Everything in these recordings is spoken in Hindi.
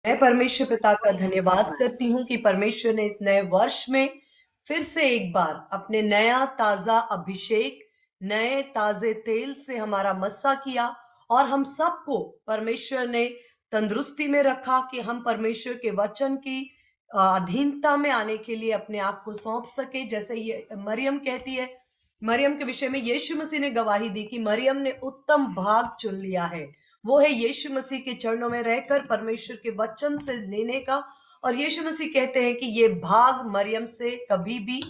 मैं परमेश्वर पिता का धन्यवाद करती हूँ कि परमेश्वर ने इस नए वर्ष में फिर से एक बार अपने नया ताजा अभिषेक, नए ताजे तेल से हमारा मस्सा किया और हम सबको परमेश्वर ने तंदुरुस्ती में रखा कि हम परमेश्वर के वचन की अधीनता में आने के लिए अपने आप को सौंप सके। जैसे ये मरियम कहती है, मरियम के विषय में यीशु मसीह ने गवाही दी कि मरियम ने उत्तम भाग चुन लिया है। वो है यीशु मसीह के चरणों में रहकर परमेश्वर के वचन से लेने का। और यीशु मसीह कहते हैं कि ये भाग मरियम से कभी भी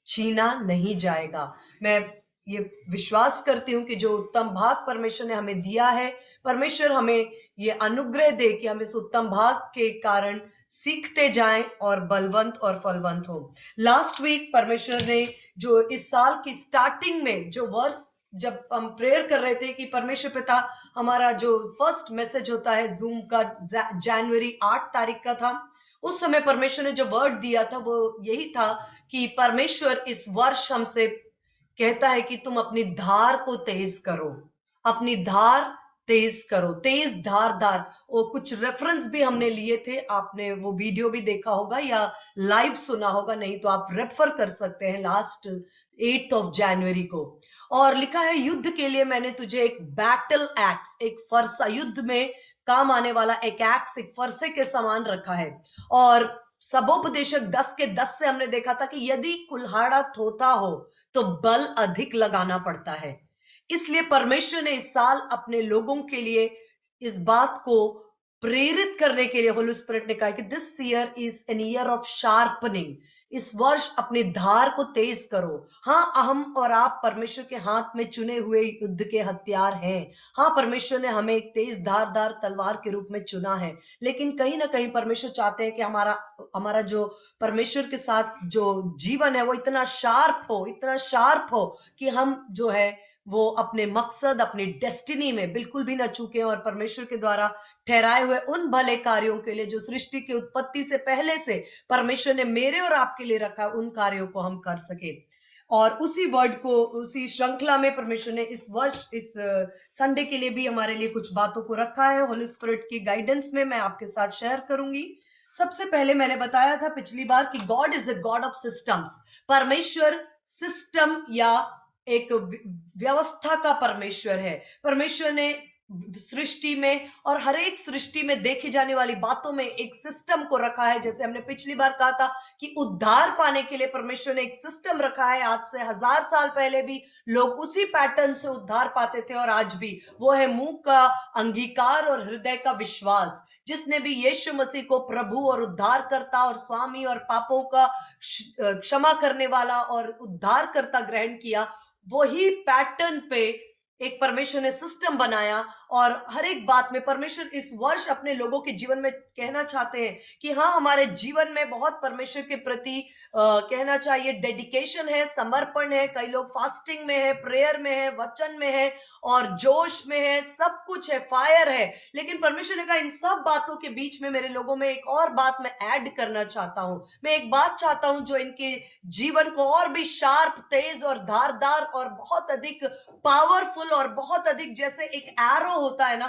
छीना नहीं जाएगा। मैं ये विश्वास करती हूँ कि जो उत्तम भाग परमेश्वर ने हमें दिया है, परमेश्वर हमें ये अनुग्रह दे कि हम इस उत्तम भाग के कारण सीखते जाएं और बलवंत और फलवंत हो। लास्ट वीक परमेश्वर ने जो इस साल की स्टार्टिंग में जो वर्ष, जब हम प्रेयर कर रहे थे कि परमेश्वर पिता, हमारा जो फर्स्ट मैसेज होता है जूम का जनवरी 8 तारीख का था, उस समय परमेश्वर ने जो वर्ड दिया था वो यही था कि परमेश्वर इस वर्ष हमसे कहता है कि तुम अपनी धार को तेज करो, अपनी धार तेज करो, तेज धार धार। वो कुछ रेफरेंस भी हमने लिए थे, आपने वो वीडियो भी देखा होगा या लाइव सुना होगा, नहीं तो आप रेफर कर सकते हैं लास्ट 8 ऑफ जनवरी को। और लिखा है, युद्ध के लिए मैंने तुझे एक बैटल एक्स, एक फरसा, युद्ध में काम आने वाला एक एक्स, एक फरसे के समान रखा है। और सबोपदेशक 10 के 10 से हमने देखा था कि यदि कुल्हाड़ा थोथा हो तो बल अधिक लगाना पड़ता है। इसलिए परमेश्वर ने इस साल अपने लोगों के लिए इस बात को प्रेरित करने के लिए होली स्पिरिट ने कहा कि this year is an year of sharpening. इस वर्ष अपनी धार को तेज करो। हाँ, हम और आप परमेश्वर के हाथ में चुने हुए युद्ध के हथियार हैं। हाँ, परमेश्वर ने हमें एक तेज धारदार तलवार के रूप में चुना है। लेकिन कहीं ना कहीं परमेश्वर चाहते हैं कि हमारा हमारा जो परमेश्वर के साथ जो जीवन है वो इतना शार्प हो, इतना शार्प हो कि हम जो है वो अपने मकसद, अपनी डेस्टिनी में बिल्कुल भी ना चूके और परमेश्वर के द्वारा ठहराए हुए उन भले कार्यों के लिए जो सृष्टि की उत्पत्ति से पहले से परमेश्वर ने मेरे और आपके लिए रखा, उन कार्यों को हम कर सके। और उसी वर्ड को, उसी श्रृंखला में परमेश्वर ने इस वर्ष, इस संडे के लिए भी हमारे लिए कुछ बातों को रखा है। होली स्पिरिट की गाइडेंस में मैं आपके साथ शेयर करूंगी। सबसे पहले मैंने बताया था पिछली बार कि God is a God of systems. परमेश्वर सिस्टम या एक व्यवस्था का परमेश्वर है। परमेश्वर ने सृष्टि में और हर एक सृष्टि में देखी जाने वाली बातों में एक सिस्टम को रखा है। जैसे हमने पिछली बार कहा था कि उद्धार पाने के लिए परमेश्वर ने एक सिस्टम रखा है। आज से 1000 साल पहले भी लोग उसी पैटर्न से उद्धार पाते थे और आज भी वो है मुंह का अंगीकार और हृदय का विश्वास। जिसने भी यीशु मसीह को प्रभु और उद्धारकर्ता और स्वामी और पापों का क्षमा करने वाला और उद्धारकर्ता ग्रहण किया, वही पैटर्न पे एक परमेश्वर ने सिस्टम बनाया। और हर एक बात में परमेश्वर इस वर्ष अपने लोगों के जीवन में कहना चाहते हैं कि हाँ, हमारे जीवन में बहुत परमेश्वर के प्रति कहना चाहिए डेडिकेशन है, समर्पण है। कई लोग फास्टिंग में है, प्रेयर में है, वचन में है और जोश में है, सब कुछ है, फायर है। लेकिन परमेश्वर ने कहा इन सब बातों के बीच में मेरे लोगों में एक और बात मैं ऐड करना चाहता हूं। मैं एक बात चाहता हूं जो इनके जीवन को और भी शार्प, तेज और धारदार और बहुत अधिक पावरफुल और बहुत अधिक, जैसे एक एरो होता है ना,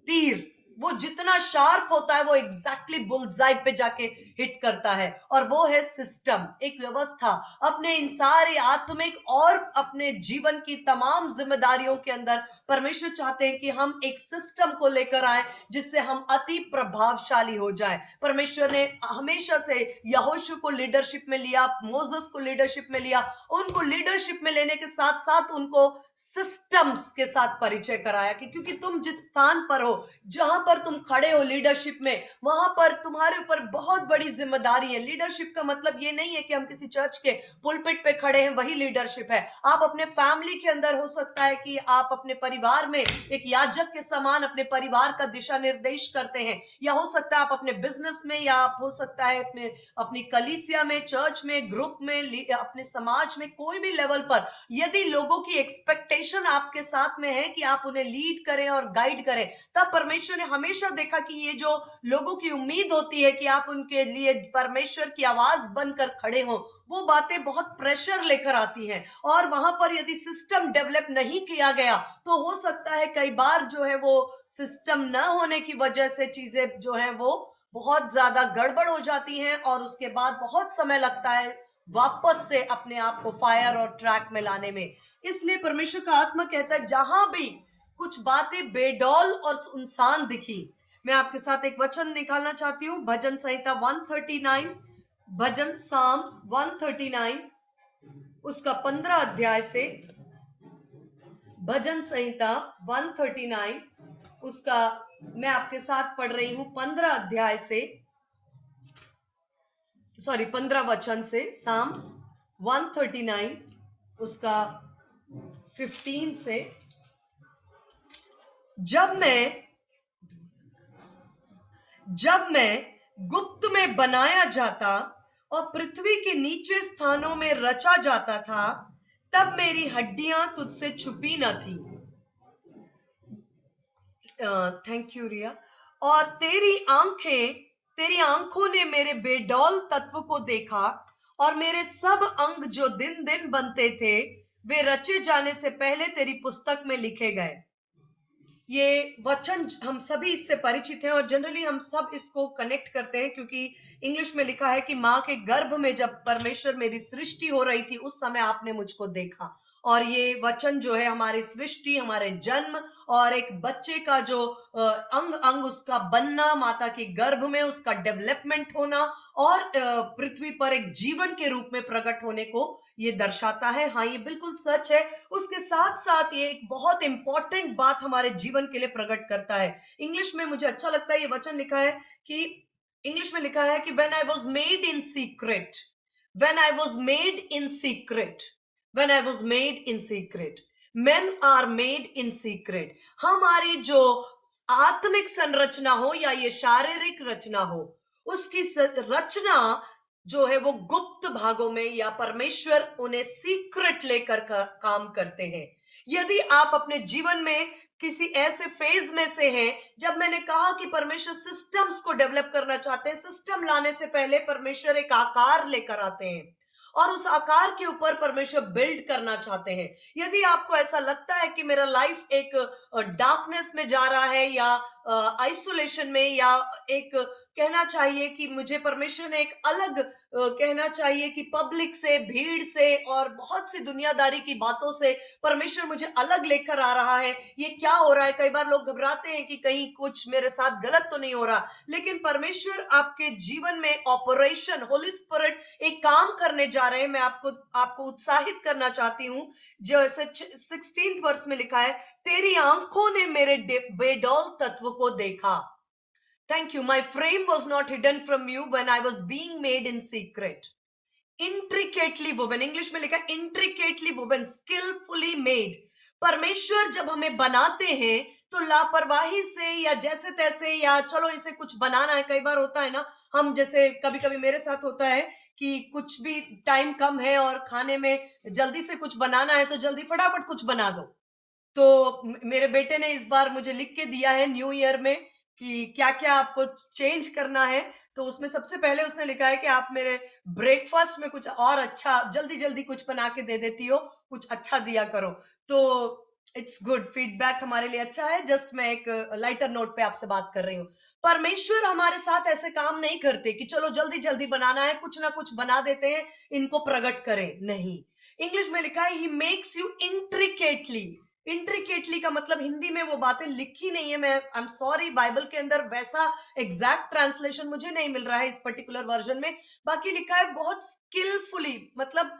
तीर, वो जितना शार्प होता है वो एग्जैक्टली बुलजाई पे जाके हिट करता है। और वो है सिस्टम, एक व्यवस्था। अपने इन सारे आत्मिक और अपने जीवन की तमाम जिम्मेदारियों के अंदर परमेश्वर चाहते हैं कि हम एक सिस्टम को लेकर आए जिससे हम अति प्रभावशाली हो जाए। परमेश्वर ने हमेशा से यहोशू को लीडरशिप में लिया, मोसेस को लीडरशिप में लिया। उनको लीडरशिप में लेने के साथ साथ उनको सिस्टम्स के साथ परिचय कराया कि क्योंकि तुम जिस स्थान पर हो, जहां पर तुम खड़े हो लीडरशिप में, वहां पर तुम्हारे ऊपर बहुत बड़ी जिम्मेदारी है। लीडरशिप का मतलब ये नहीं है कि हम किसी चर्च के पुलपिट पे खड़े हैं वही लीडरशिप है। आप अपने फैमिली के अंदर, हो सकता है कि आप अपने परिवार में एक याजक के समान अपने परिवार का दिशा निर्देश करते हैं, या हो सकता है आप अपने बिजनेस में, या आप हो सकता है अपनी कलीसिया में, चर्च में, ग्रुप में, अपने समाज में, कोई भी लेवल पर यदि लोगों की एक्सपेक्टेशन आपके साथ में है कि आप उन्हें लीड करें और गाइड करें, तब परमेश्वर ने हमेशा देखा कि ये जो लोगों की उम्मीद होती है कि आप उनके लिए परमेश्वर की आवाज बनकर खड़े हो, वो बातें बहुत प्रेशर लेकर आती हैं, और वहां पर यदि सिस्टम डेवलप नहीं किया गया तो हो सकता है कई बार जो है वो सिस्टम न होने की वजह से चीजें जो है वो बहुत ज्यादा गड़बड़ हो जाती हैं, और उसके बाद बहुत समय लगता है वापस से अपने आप को फायर और ट्रैक में लाने में। इसलिए परमेश्वर का आत्मा कहता है जहां भी कुछ बातें बेडौल और सुनसान दिखी, मैं आपके साथ एक वचन निकालना चाहती हूँ, भजन संहिता 139, भजन साम्स 139 उसका 15 अध्याय से, भजन संहिता 139 उसका मैं आपके साथ पढ़ रही हूं 15 अध्याय से, सॉरी 15 वचन से, साम्स 139 उसका 15 से। जब मैं गुप्त में बनाया जाता और पृथ्वी के नीचे स्थानों में रचा जाता था, तब मेरी हड्डियां तुझसे छुपी न थी। थैंक यू रिया। और तेरी आंखों ने मेरे बेडौल तत्व को देखा, और मेरे सब अंग जो दिन दिन बनते थे वे रचे जाने से पहले तेरी पुस्तक में लिखे गए। ये वचन हम सभी इससे परिचित हैं, और जनरली हम सब इसको कनेक्ट करते हैं, क्योंकि इंग्लिश में लिखा है कि माँ के गर्भ में जब परमेश्वर मेरी सृष्टि हो रही थी उस समय आपने मुझको देखा। और ये वचन जो है हमारी सृष्टि, हमारे जन्म और एक बच्चे का जो अंग अंग उसका बनना, माता के गर्भ में उसका डेवलपमेंट होना, और पृथ्वी पर एक जीवन के रूप में प्रकट होने को ये दर्शाता है। हाँ, ये बिल्कुल सच है। उसके साथ साथ ये एक बहुत इंपॉर्टेंट बात हमारे जीवन के लिए प्रकट करता है। इंग्लिश में मुझे अच्छा लगता है, ये वचन लिखा है कि इंग्लिश में लिखा है कि when I was made in secret, when I was made in secret, when I was made in secret, men are made in secret. हमारी जो आत्मिक संरचना हो या ये शारीरिक रचना हो, उसकी रचना जो है वो गुप्त भागों में, या परमेश्वर उन्हें सीक्रेट लेकर काम करते हैं। यदि आप अपने जीवन में किसी ऐसे फेज में से हैं जब मैंने कहा कि परमेश्वर सिस्टम्स को डेवलप करना चाहते हैं, सिस्टम लाने से पहले परमेश्वर एक आकार लेकर आते हैं और उस आकार के ऊपर परमेश्वर बिल्ड करना चाहते हैं। यदि आपको ऐसा लगता है कि मेरा लाइफ एक डार्कनेस में जा रहा है, या आइसोलेशन में, या एक कहना चाहिए कि मुझे परमेश्वर ने एक अलग कहना चाहिए कि पब्लिक से, भीड़ से और बहुत सी दुनियादारी की बातों से परमेश्वर मुझे अलग लेकर आ रहा है, ये क्या हो रहा है। कई बार लोग घबराते हैं कि कहीं कुछ मेरे साथ गलत तो नहीं हो रहा, लेकिन परमेश्वर आपके जीवन में ऑपरेशन होली स्पिरिट एक काम करने जा रहे हैं। मैं आपको उत्साहित करना चाहती हूँ। जैसे 16th वर्ष में लिखा है, तेरी आंखों ने मेरे बेडौल तत्व को देखा। Thank you. My frame was not hidden from you when I was being made in secret. Intricately woven, English में लिखा है intricately woven, skillfully made। परमेश्वर जब हमें बनाते हैं तो लापरवाही से या जैसे तैसे, या चलो इसे कुछ बनाना है, कई बार होता है ना, हम जैसे कभी कभी मेरे साथ होता है कि कुछ भी टाइम कम है और खाने में जल्दी से कुछ बनाना है तो जल्दी फटाफट कुछ बना दो। तो मेरे बेटे ने इस बार मुझे लिख के दिया है न्यू ईयर में कि क्या-क्या आपको चेंज करना है। तो उसमें सबसे पहले उसने लिखा है कि आप मेरे ब्रेकफास्ट में कुछ और अच्छा जल्दी-जल्दी कुछ बना के दे देती हो, कुछ अच्छा दिया करो। तो इट्स गुड, फीडबैक हमारे लिए अच्छा है। जस्ट मैं एक लाइटर नोट पे आपसे बात कर रही हूँ। परमेश्वर हमारे साथ ऐसे काम नहीं करते कि चलो जल्दी-जल्दी बनाना है, कुछ ना कुछ बना देते हैं, इनको प्रकट करें, नहीं। इंग्लिश में लिखा है he makes you intricately. Intricately का मतलब हिंदी में वो बातें लिखी नहीं है, मैं आई एम सॉरी, बाइबल के अंदर वैसा एग्जैक्ट ट्रांसलेशन मुझे नहीं मिल रहा है इस पर्टिकुलर वर्जन में। बाकी लिखा है बहुत स्किलफुली, मतलब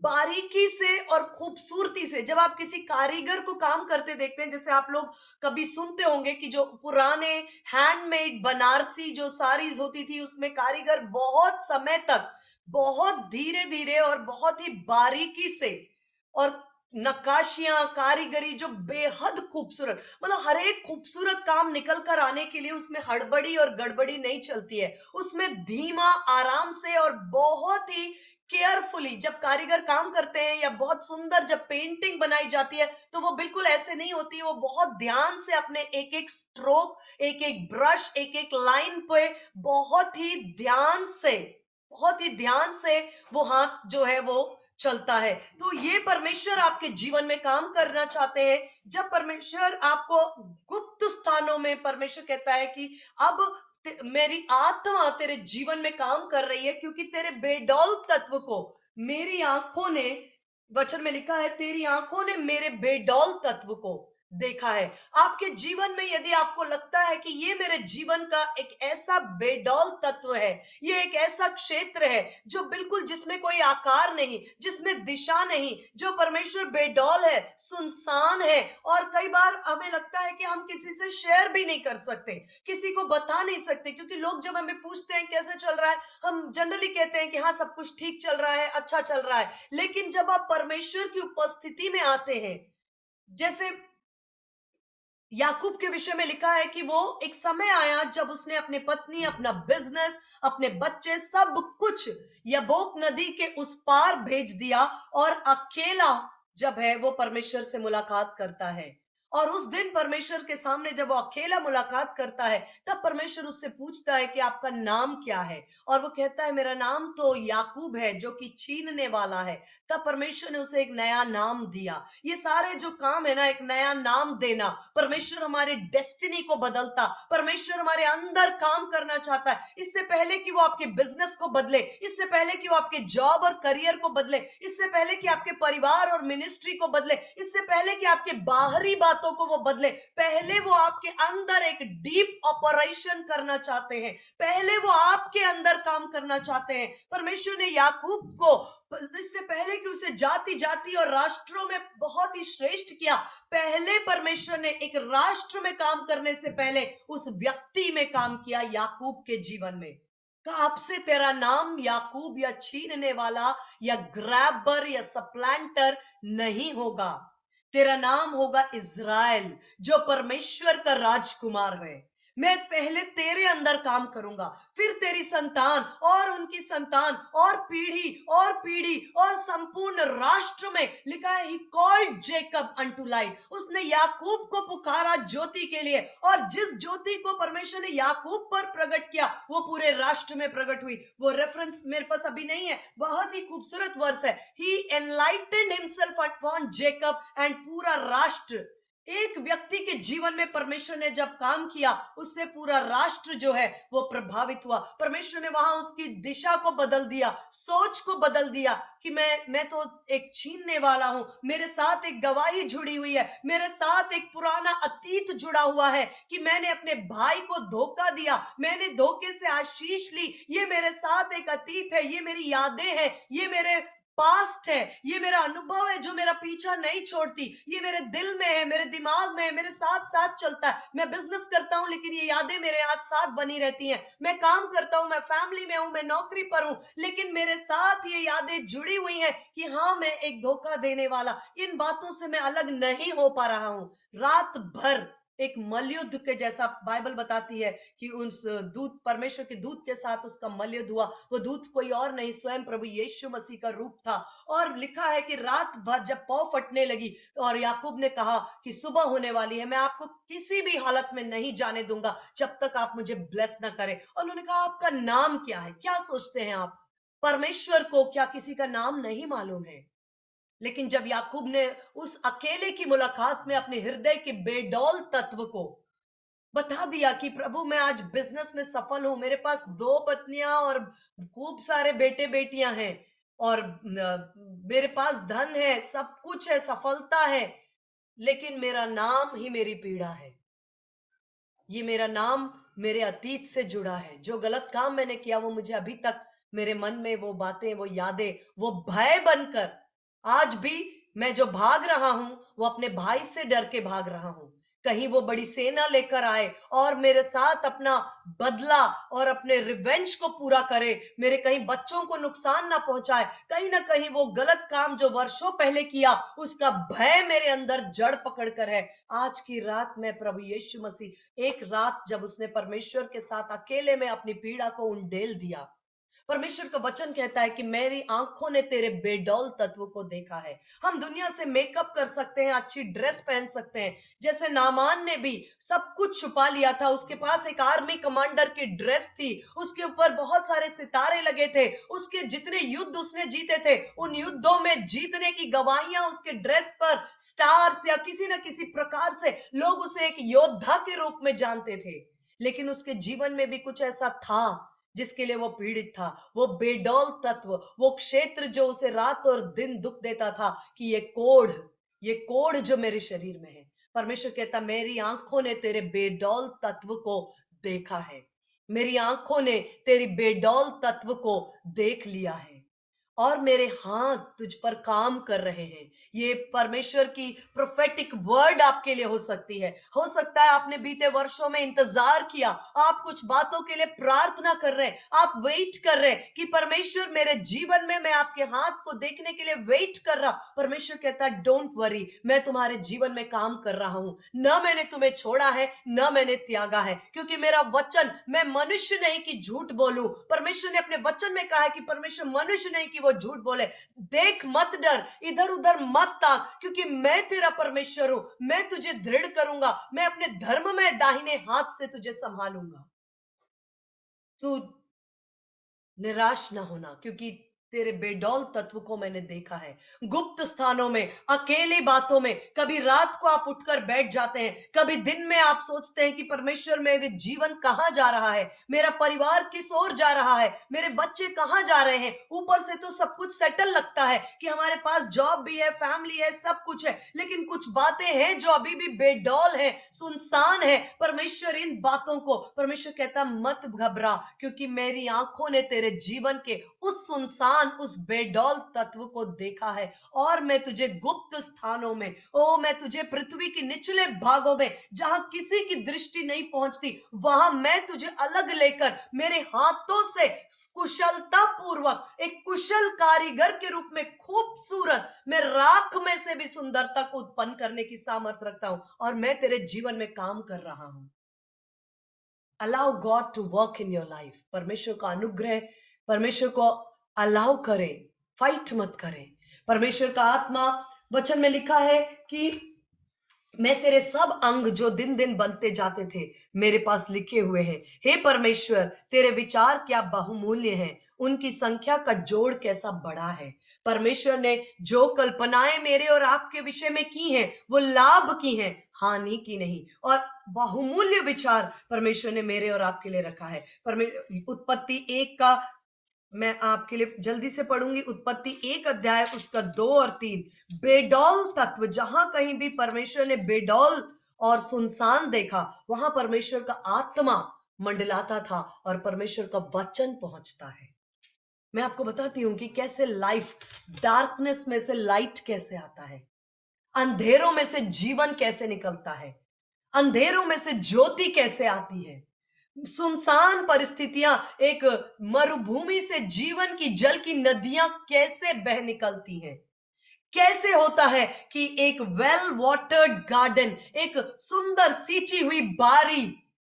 बारीकी से और खूबसूरती से। जब आप किसी कारीगर को काम करते देखते हैं, जैसे आप लोग कभी सुनते होंगे कि जो पुराने हैंडमेड बनारसी जो साड़ीज होती थी उसमें कारीगर बहुत समय तक बहुत धीरे धीरे और बहुत ही बारीकी से, और नक्काशियां, कारीगरी जो बेहद खूबसूरत, मतलब हर एक खूबसूरत काम निकल कर आने के लिए उसमें हड़बड़ी और गड़बड़ी नहीं चलती है, उसमें धीमा, आराम से और बहुत ही केयरफुली जब कारीगर काम करते हैं, या बहुत सुंदर जब पेंटिंग बनाई जाती है तो वो बिल्कुल ऐसे नहीं होती है। वो बहुत ध्यान से अपने एक एक स्ट्रोक, एक एक ब्रश, एक एक लाइन पे बहुत ही ध्यान से बहुत ही ध्यान से वो हाथ जो है वो चलता है। तो ये परमेश्वर आपके जीवन में काम करना चाहते हैं। जब परमेश्वर आपको गुप्त स्थानों में परमेश्वर कहता है कि अब मेरी आत्मा तेरे जीवन में काम कर रही है, क्योंकि तेरे बेडौल तत्व को मेरी आंखों ने, वचन में लिखा है, तेरी आंखों ने मेरे बेडौल तत्व को देखा है। आपके जीवन में यदि आपको लगता है कि ये मेरे जीवन का एक ऐसा बेडौल तत्व है, ये एक ऐसा क्षेत्र है जो बिल्कुल, जिसमें कोई आकार नहीं, जिसमें दिशा नहीं, जो परमेश्वर बेडौल है, सुनसान है, और कई बार हमें लगता है कि हम किसी से शेयर भी नहीं कर सकते, किसी को बता नहीं सकते, क्योंकि लोग जब हमें पूछते हैं कैसे चल रहा है, हम जनरली कहते हैं कि हाँ सब कुछ ठीक चल रहा है, अच्छा चल रहा है। लेकिन जब आप परमेश्वर की उपस्थिति में आते हैं, जैसे याकूब के विषय में लिखा है कि वो एक समय आया जब उसने अपनी पत्नी, अपना बिजनेस, अपने बच्चे, सब कुछ यब्बोक नदी के उस पार भेज दिया, और अकेला जब है वो परमेश्वर से मुलाकात करता है। और उस दिन परमेश्वर के सामने जब वो अकेला मुलाकात करता है, तब परमेश्वर उससे पूछता है कि आपका नाम क्या है? और वो कहता है मेरा नाम तो याकूब है, जो कि छीनने वाला है। तब परमेश्वर ने उसे एक नया नाम दिया। ये सारे जो काम है ना, एक नया नाम देना, परमेश्वर हमारे डेस्टिनी को बदलता, परमेश्वर हमारे अंदर काम करना चाहता है। इससे पहले कि वो आपके बिजनेस को बदले, इससे पहले कि वो आपके जॉब और करियर को बदले, इससे पहले कि आपके परिवार और मिनिस्ट्री को बदले, इससे पहले कि आपके बाहरी बातों को वो बदले, पहले वो आपके अंदर एक डीप ऑपरेशन करना चाहते हैं, पहले वो आपके अंदर काम करना चाहते हैं। परमेश्वर ने याकूब को, इससे पहले कि उसे जाति जाति और राष्ट्रों में बहुत ही श्रेष्ठ किया, पहले परमेश्वर ने एक राष्ट्र में काम करने से पहले उस व्यक्ति में काम किया, याकूब के जीवन में। कहा अब से तेरा नाम याकूब या छीनने वाला या ग्रैबर या सप्लांटर नहीं होगा, तेरा नाम होगा इज़राइल, जो परमेश्वर का राजकुमार है। मैं पहले तेरे अंदर काम करूंगा, फिर तेरी संतान और उनकी संतान और पीढ़ी और संपूर्ण राष्ट्र में। लिखा है he called Jacob unto light, उसने याकूब को पुकारा ज्योति के लिए, और जिस ज्योति को परमेश्वर ने याकूब पर प्रकट किया वो पूरे राष्ट्र में प्रकट हुई। वो रेफरेंस मेरे पास अभी नहीं है, बहुत ही खूबसूरत वर्स है। He enlightened himself upon Jacob, and पूरा राष्ट्र, एक व्यक्ति के जीवन में परमेश्वर ने जब काम किया, उससे पूरा राष्ट्र जो है वो प्रभावित हुआ। परमेश्वर ने वहां उसकी दिशा को बदल दिया, सोच को बदल दिया कि मैं तो एक छीनने वाला हूं, मेरे साथ एक गवाही जुड़ी हुई है, मेरे साथ एक पुराना अतीत जुड़ा हुआ है कि मैंने अपने भाई को धोखा दिया, मैंने धोखे से आशीष ली, ये मेरे साथ एक अतीत है, ये मेरी यादें हैं, ये मेरे पास्ट है, ये मेरा अनुभव है जो मेरा पीछा नहीं छोड़ती, ये मेरे दिल में है, मेरे दिमाग में है, मेरे साथ साथ चलता है। मैं बिजनेस करता हूं लेकिन ये यादें मेरे साथ बनी रहती हैं, मैं काम करता हूं, मैं फैमिली में हूं, मैं नौकरी पर हूं, लेकिन मेरे साथ ये यादें जुड़ी हुई हैं कि हाँ मैं एक धोखा देने वाला, इन बातों से मैं अलग नहीं हो पा रहा हूं। रात भर एक मलयुद्ध के जैसा बाइबल बताती है कि उस दूत, परमेश्वर के दूत के साथ उसका मलयुद्ध हुआ। वो दूत कोई और नहीं, स्वयं प्रभु यीशु मसीह का रूप था। और लिखा है कि रात भर जब पौ फटने लगी और याकूब ने कहा कि सुबह होने वाली है, मैं आपको किसी भी हालत में नहीं जाने दूंगा जब तक आप मुझे ब्लेस ना करें। और उन्होंने कहा आपका नाम क्या है? क्या सोचते हैं आप? परमेश्वर को क्या किसी का नाम नहीं मालूम है? लेकिन जब याकूब ने उस अकेले की मुलाकात में अपने हृदय के बेडौल तत्व को बता दिया कि प्रभु मैं आज बिजनेस में सफल हूं, मेरे पास 2 पत्नियां और खूब सारे बेटे बेटियां हैं, और मेरे पास धन है, सब कुछ है, सफलता है, लेकिन मेरा नाम ही मेरी पीड़ा है। ये मेरा नाम मेरे अतीत से जुड़ा है, जो गलत काम मैंने किया वो मुझे अभी तक मेरे मन में वो बातें, वो यादें, वो भय बनकर आज भी मैं जो भाग रहा हूं वो अपने भाई से डर के भाग रहा हूं। कहीं वो बड़ी सेना लेकर आए और मेरे साथ अपना बदला और अपने रिवेंज को पूरा करे, मेरे कहीं बच्चों को नुकसान ना पहुंचाए, कहीं ना कहीं वो गलत काम जो वर्षों पहले किया उसका भय मेरे अंदर जड़ पकड़ कर है। आज की रात में प्रभु यीशु मसीह, एक रात जब उसने परमेश्वर के साथ अकेले में अपनी पीड़ा को उंडेल दिया, परमेश्वर का वचन कहता है कि मेरी आंखों ने तेरे बेडौल तत्व को देखा है। हम दुनिया से मेकअप कर सकते हैं, अच्छी ड्रेस पहन सकते हैं, जैसे नामान ने भी सब कुछ छुपा लिया था। उसके पास एक आर्मी कमांडर की ड्रेस थी, उसके ऊपर बहुत सारे सितारे लगे थे, उसके जितने युद्ध उसने जीते थे उन युद्धों में जीतने की गवाहियां उसके ड्रेस पर स्टार्स या किसी न किसी प्रकार से लोग उसे एक योद्धा के रूप में जानते थे। लेकिन उसके जीवन में भी कुछ ऐसा था जिसके लिए वो पीड़ित था। वो बेडौल तत्व, वो क्षेत्र जो उसे रात और दिन दुख देता था कि ये कोढ़ जो मेरे शरीर में है। परमेश्वर कहता, मेरी आंखों ने तेरे बेडौल तत्व को देखा है, मेरी आंखों ने तेरी बेडौल तत्व को देख लिया है और मेरे हाथ तुझ पर काम कर रहे हैं। ये परमेश्वर की प्रोफेटिक वर्ड आपके लिए हो सकती है। हो सकता है आपने बीते वर्षों में इंतजार किया, आप कुछ बातों के लिए प्रार्थना कर रहे हैं, आप वेट कर रहे हैं कि परमेश्वर मेरे जीवन में, मैं आपके हाथ को देखने के लिए वेट कर रहा। परमेश्वर कहता है, डोंट वरी, मैं तुम्हारे जीवन में काम कर रहा हूं। न मैंने तुम्हें छोड़ा है, न मैंने त्यागा है, क्योंकि मेरा वचन, मैं मनुष्य नहीं कि झूठ बोलूं। परमेश्वर ने अपने वचन में कहा है कि परमेश्वर मनुष्य नहीं कि वो झूठ बोले। देख मत डर, इधर उधर मत ताक, क्योंकि मैं तेरा परमेश्वर हूं। मैं तुझे दृढ़ करूंगा, मैं अपने धर्म में दाहिने हाथ से तुझे संभालूंगा। तू निराश ना होना, क्योंकि तेरे बेडौल तत्व को मैंने देखा है। गुप्त स्थानों में, अकेली बातों में, कभी रात को आप उठकर बैठ जाते हैं, कभी दिन में आप सोचते हैं कि परमेश्वर मेरे जीवन कहां जा रहा है, मेरा परिवार किस ओर जा रहा है, मेरे बच्चे कहां जा रहे हैं। ऊपर से तो सब कुछ सेटल लगता है कि हमारे पास जॉब भी है, फैमिली है, सब कुछ है, लेकिन कुछ बातें हैं जो अभी भी बेडौल है, सुनसान है। परमेश्वर इन बातों को, परमेश्वर कहता, मत घबरा, क्योंकि मेरी आंखों ने तेरे जीवन के उस सुनसान, उस बेडौल तत्व को देखा है और मैं तुझे गुप्त स्थानों में, ओ मैं तुझे पृथ्वी के निचले भागों में, जहां किसी की दृष्टि नहीं पहुंचती, वहां मैं तुझे अलग लेकर मेरे हाथों से कुशलता पूर्वक, एक कुशल कारीगर के रूप में खूबसूरत, मैं राख में से भी सुंदरता को उत्पन्न करने की सामर्थ्य रखता हूं और मैं तेरे जीवन में काम कर रहा हूं। Allow God to work in your life. परमेश्वर का अनुग्रह, परमेश्वर को अलाउ करें, फाइट मत करें। परमेश्वर का आत्मा, वचन में लिखा है कि मैं तेरे सब अंग जो दिन दिन बनते जाते थे मेरे पास लिखे हुए हैं। हे परमेश्वर, तेरे विचार क्या बहुमूल्य हैं, उनकी संख्या का जोड़ कैसा बड़ा है। परमेश्वर ने जो कल्पनाएं मेरे और आपके विषय में की हैं वो लाभ की हैं, हानि की नहीं। और बहुमूल्य विचार परमेश्वर ने मेरे और आपके लिए रखा है। उत्पत्ति 1 का मैं आपके लिए जल्दी से पढ़ूंगी। उत्पत्ति 1 अध्याय उसका 2 और 3। बेडौल तत्व, जहां कहीं भी परमेश्वर ने बेडौल और सुनसान देखा, वहां परमेश्वर का आत्मा मंडलाता था और परमेश्वर का वचन पहुंचता है। मैं आपको बताती हूँ कि कैसे लाइफ, डार्कनेस में से लाइट कैसे आता है, अंधेरों में से जीवन कैसे निकलता है, अंधेरों में से ज्योति कैसे आती है। सुनसान परिस्थितियां, एक मरुभूमि से जीवन की जल की नदियां कैसे बह निकलती हैं। कैसे होता है कि एक वेल वाटर्ड गार्डन, एक सुंदर सींची हुई बारी,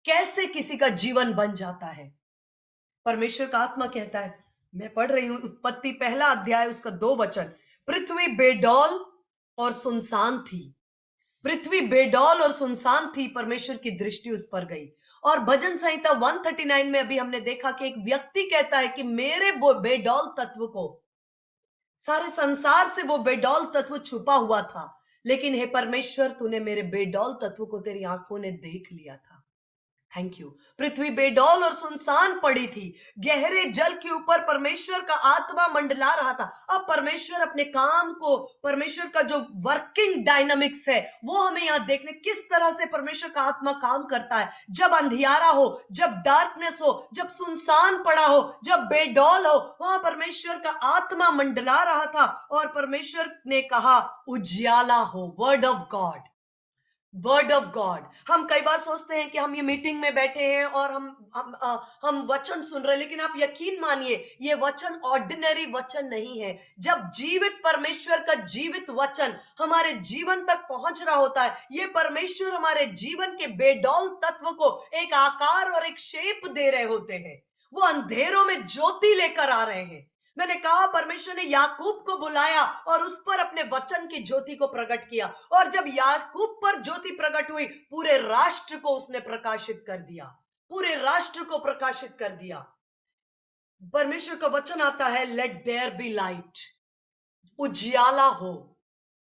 कैसे किसी का जीवन बन जाता है। परमेश्वर का आत्मा कहता है, मैं पढ़ रही हूं उत्पत्ति 1 अध्याय उसका 2 वचन। पृथ्वी बेडौल और सुनसान थी, पृथ्वी बेडौल और सुनसान थी, परमेश्वर की दृष्टि उस पर गई। और भजन संहिता 139 में अभी हमने देखा कि एक व्यक्ति कहता है कि मेरे बेडौल तत्व को, सारे संसार से वो बेडौल तत्व छुपा हुआ था, लेकिन हे परमेश्वर, तूने मेरे बेडौल तत्व को तेरी आंखों ने देख लिया था। Thank you. पृथ्वी बेडौल और सुनसान पड़ी थी, गहरे जल के ऊपर परमेश्वर का आत्मा मंडला रहा था। अब परमेश्वर अपने काम को, परमेश्वर का जो वर्किंग डायनामिक्स है वो हमें यहां देखने, किस तरह से परमेश्वर का आत्मा काम करता है। जब अंधियारा हो, जब डार्कनेस हो, जब सुनसान पड़ा हो, जब बेडौल हो, वहां परमेश्वर का आत्मा मंडला रहा था और परमेश्वर ने कहा उजियाला हो। Word of God, word of God. हम कई बार सोचते हैं कि हम ये मीटिंग में बैठे हैं और हम वचन सुन रहे हैं, लेकिन आप यकीन मानिए ये वचन ऑर्डिनरी वचन नहीं है। जब जीवित परमेश्वर का जीवित वचन हमारे जीवन तक पहुंच रहा होता है, ये परमेश्वर हमारे जीवन के बेडौल तत्व को एक आकार और एक शेप दे रहे होते हैं। वो अंधेरों में ज्योति लेकर आ रहे हैं। मैंने कहा परमेश्वर ने याकूब को बुलाया और उस पर अपने वचन की ज्योति को प्रकट किया, और जब याकूब पर ज्योति प्रकट हुई, पूरे राष्ट्र को उसने प्रकाशित कर दिया, पूरे राष्ट्र को प्रकाशित कर दिया। परमेश्वर का वचन आता है, लेट देयर बी लाइट, उजियाला हो।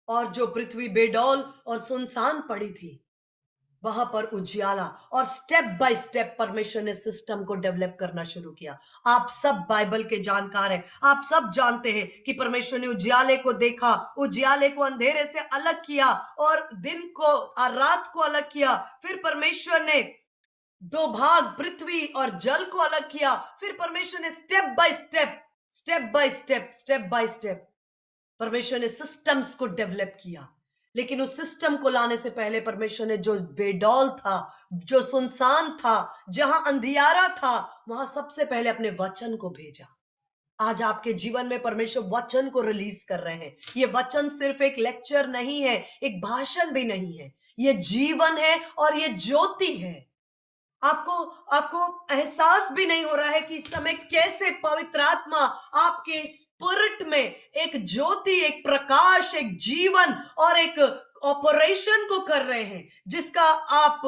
और जो पृथ्वी बेडौल और सुनसान पड़ी थी, वहां पर उजियाला, और स्टेप बाय स्टेप परमेश्वर ने सिस्टम को डेवलप करना शुरू किया। आप सब बाइबल के जानकार हैं, आप सब जानते हैं कि परमेश्वर ने उजियाले को देखा, उजियाले को अंधेरे से अलग किया, और दिन को और रात को अलग किया। फिर परमेश्वर ने दो भाग, पृथ्वी और जल को अलग किया। फिर परमेश्वर ने step by step, step by step, step by step परमेश्वर ने सिस्टम्स को डेवलप किया। लेकिन उस सिस्टम को लाने से पहले परमेश्वर ने जो बेडौल था, जो सुनसान था, जहां अंधियारा था, वहां सबसे पहले अपने वचन को भेजा। आज आपके जीवन में परमेश्वर वचन को रिलीज कर रहे हैं। ये वचन सिर्फ एक लेक्चर नहीं है, एक भाषण भी नहीं है, ये जीवन है और ये ज्योति है। आपको आपको एहसास भी नहीं हो रहा है कि इस समय कैसे पवित्र आत्मा आपके स्पिरिट में एक ज्योति, एक प्रकाश, एक जीवन और एक ऑपरेशन को कर रहे हैं, जिसका आप